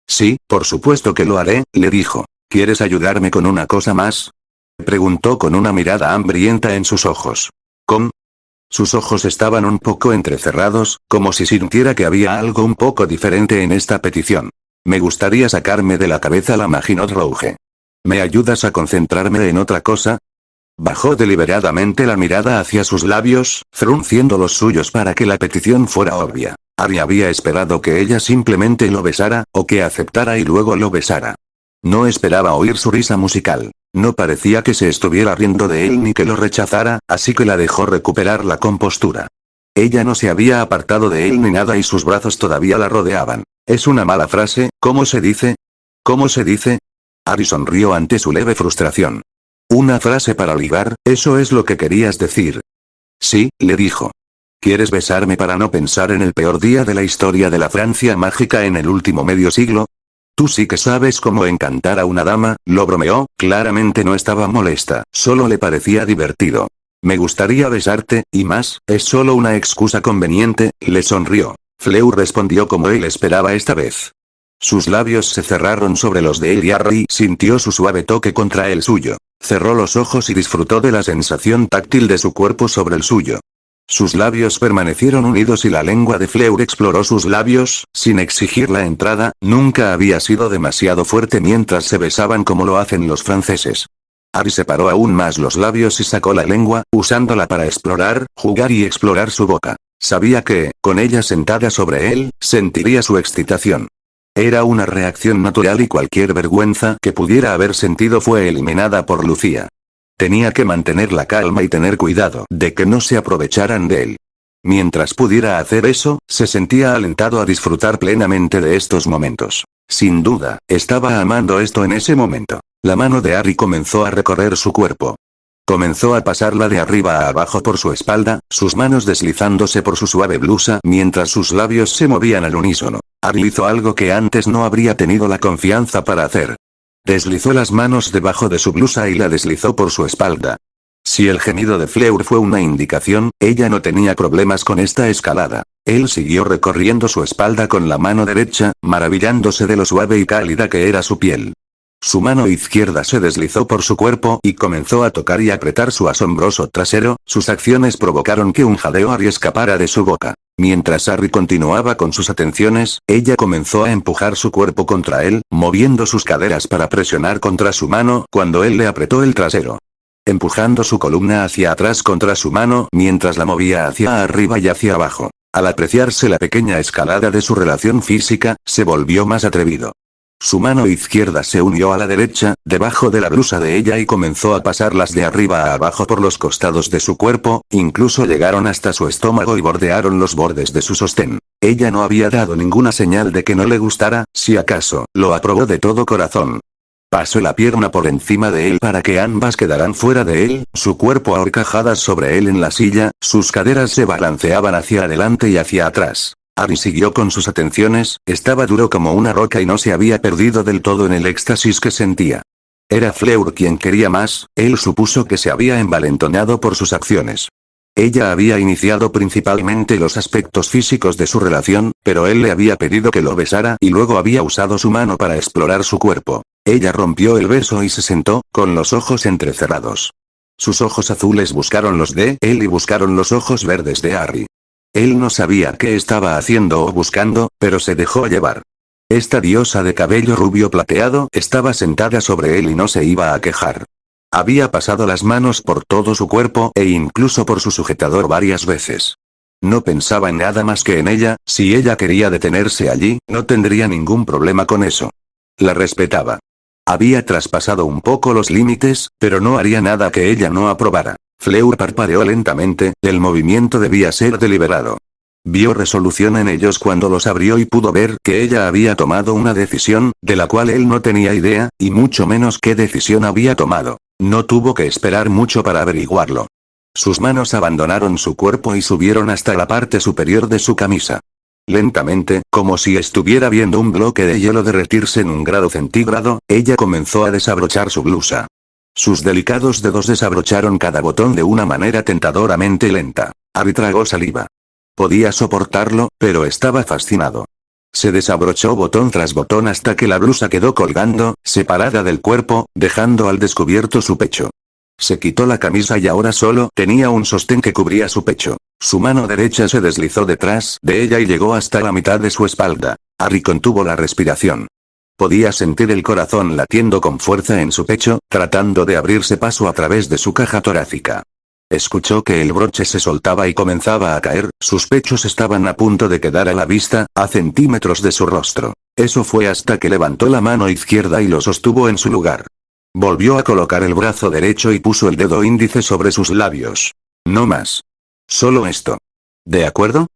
Sí, por supuesto que lo haré, le dijo. ¿Quieres ayudarme con una cosa más? Preguntó con una mirada hambrienta en sus ojos. ¿Con? Sus ojos estaban un poco entrecerrados, como si sintiera que había algo un poco diferente en esta petición. Me gustaría sacarme de la cabeza la Maginot Rouge. ¿Me ayudas a concentrarme en otra cosa? Bajó deliberadamente la mirada hacia sus labios, frunciendo los suyos para que la petición fuera obvia. Harry había esperado que ella simplemente lo besara, o que aceptara y luego lo besara. No esperaba oír su risa musical. No parecía que se estuviera riendo de él ni que lo rechazara, así que la dejó recuperar la compostura. Ella no se había apartado de él ni nada y sus brazos todavía la rodeaban. Es una mala frase, ¿cómo se dice? ¿Cómo se dice? Harry sonrió ante su leve frustración. Una frase para ligar, ¿eso es lo que querías decir? Sí, le dijo. ¿Quieres besarme para no pensar en el peor día de la historia de la Francia mágica en el último medio siglo? Tú sí que sabes cómo encantar a una dama, lo bromeó, claramente no estaba molesta, solo le parecía divertido. Me gustaría besarte, y más, es solo una excusa conveniente, le sonrió. Fleur respondió como él esperaba esta vez. Sus labios se cerraron sobre los de él y Harry sintió su suave toque contra el suyo. Cerró los ojos y disfrutó de la sensación táctil de su cuerpo sobre el suyo. Sus labios permanecieron unidos y la lengua de Fleur exploró sus labios, sin exigir la entrada, nunca había sido demasiado fuerte mientras se besaban como lo hacen los franceses. Harry separó aún más los labios y sacó la lengua, usándola para explorar, jugar y explorar su boca. Sabía que, con ella sentada sobre él, sentiría su excitación. Era una reacción natural y cualquier vergüenza que pudiera haber sentido fue eliminada por Lucía. Tenía que mantener la calma y tener cuidado de que no se aprovecharan de él. Mientras pudiera hacer eso, se sentía alentado a disfrutar plenamente de estos momentos. Sin duda, estaba amando esto en ese momento. La mano de Harry comenzó a recorrer su cuerpo. Comenzó a pasarla de arriba a abajo por su espalda, sus manos deslizándose por su suave blusa mientras sus labios se movían al unísono. Harry hizo algo que antes no habría tenido la confianza para hacer. Deslizó las manos debajo de su blusa y la deslizó por su espalda. Si el gemido de Fleur fue una indicación, ella no tenía problemas con esta escalada. Él siguió recorriendo su espalda con la mano derecha, maravillándose de lo suave y cálida que era su piel. Su mano izquierda se deslizó por su cuerpo y comenzó a tocar y apretar su asombroso trasero, sus acciones provocaron que un jadeo Harry escapara de su boca. Mientras Harry continuaba con sus atenciones, ella comenzó a empujar su cuerpo contra él, moviendo sus caderas para presionar contra su mano cuando él le apretó el trasero. Empujando su columna hacia atrás contra su mano mientras la movía hacia arriba y hacia abajo. Al apreciarse la pequeña escalada de su relación física, se volvió más atrevido. Su mano izquierda se unió a la derecha, debajo de la blusa de ella y comenzó a pasarlas de arriba a abajo por los costados de su cuerpo, incluso llegaron hasta su estómago y bordearon los bordes de su sostén. Ella no había dado ninguna señal de que no le gustara, si acaso, lo aprobó de todo corazón. Pasó la pierna por encima de él para que ambas quedaran fuera de él, su cuerpo a horcajadas sobre él en la silla, sus caderas se balanceaban hacia adelante y hacia atrás. Harry siguió con sus atenciones, estaba duro como una roca y no se había perdido del todo en el éxtasis que sentía. Era Fleur quien quería más, él supuso que se había envalentonado por sus acciones. Ella había iniciado principalmente los aspectos físicos de su relación, pero él le había pedido que lo besara y luego había usado su mano para explorar su cuerpo. Ella rompió el beso y se sentó, con los ojos entrecerrados. Sus ojos azules buscaron los de él y buscaron los ojos verdes de Harry. Él no sabía qué estaba haciendo o buscando, pero se dejó llevar. Esta diosa de cabello rubio plateado estaba sentada sobre él y no se iba a quejar. Había pasado las manos por todo su cuerpo e incluso por su sujetador varias veces. No pensaba en nada más que en ella, si ella quería detenerse allí, no tendría ningún problema con eso. La respetaba. Había traspasado un poco los límites, pero no haría nada que ella no aprobara. Fleur parpadeó lentamente, el movimiento debía ser deliberado. Vio resolución en ellos cuando los abrió y pudo ver que ella había tomado una decisión, de la cual él no tenía idea, y mucho menos qué decisión había tomado. No tuvo que esperar mucho para averiguarlo. Sus manos abandonaron su cuerpo y subieron hasta la parte superior de su camisa. Lentamente, como si estuviera viendo un bloque de hielo derretirse en 1°C, ella comenzó a desabrochar su blusa. Sus delicados dedos desabrocharon cada botón de una manera tentadoramente lenta. Harry tragó saliva. Podía soportarlo, pero estaba fascinado. Se desabrochó botón tras botón hasta que la blusa quedó colgando, separada del cuerpo, dejando al descubierto su pecho. Se quitó la camisa y ahora solo tenía un sostén que cubría su pecho. Su mano derecha se deslizó detrás de ella y llegó hasta la mitad de su espalda. Harry contuvo la respiración. Podía sentir el corazón latiendo con fuerza en su pecho, tratando de abrirse paso a través de su caja torácica. Escuchó que el broche se soltaba y comenzaba a caer, sus pechos estaban a punto de quedar a la vista, a centímetros de su rostro. Eso fue hasta que levantó la mano izquierda y lo sostuvo en su lugar. Volvió a colocar el brazo derecho y puso el dedo índice sobre sus labios. No más. Solo esto. ¿De acuerdo?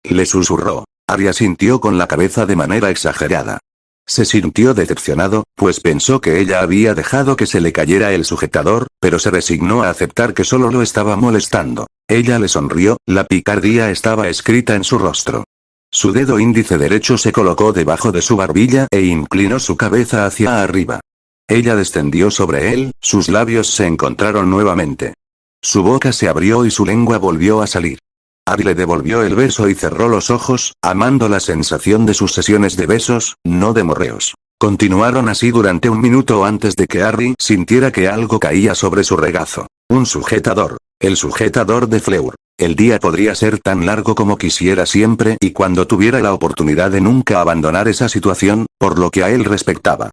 Le susurró. Harry asintió con la cabeza de manera exagerada. Se sintió decepcionado, pues pensó que ella había dejado que se le cayera el sujetador, pero se resignó a aceptar que solo lo estaba molestando. Ella le sonrió, la picardía estaba escrita en su rostro. Su dedo índice derecho se colocó debajo de su barbilla e inclinó su cabeza hacia arriba. Ella descendió sobre él, sus labios se encontraron nuevamente. Su boca se abrió y su lengua volvió a salir. Harry le devolvió el beso y cerró los ojos, amando la sensación de sus sesiones de besos, no de morreos. Continuaron así durante 1 minuto antes de que Harry sintiera que algo caía sobre su regazo. Un sujetador. El sujetador de Fleur. El día podría ser tan largo como quisiera siempre y cuando tuviera la oportunidad de nunca abandonar esa situación, por lo que a él respectaba.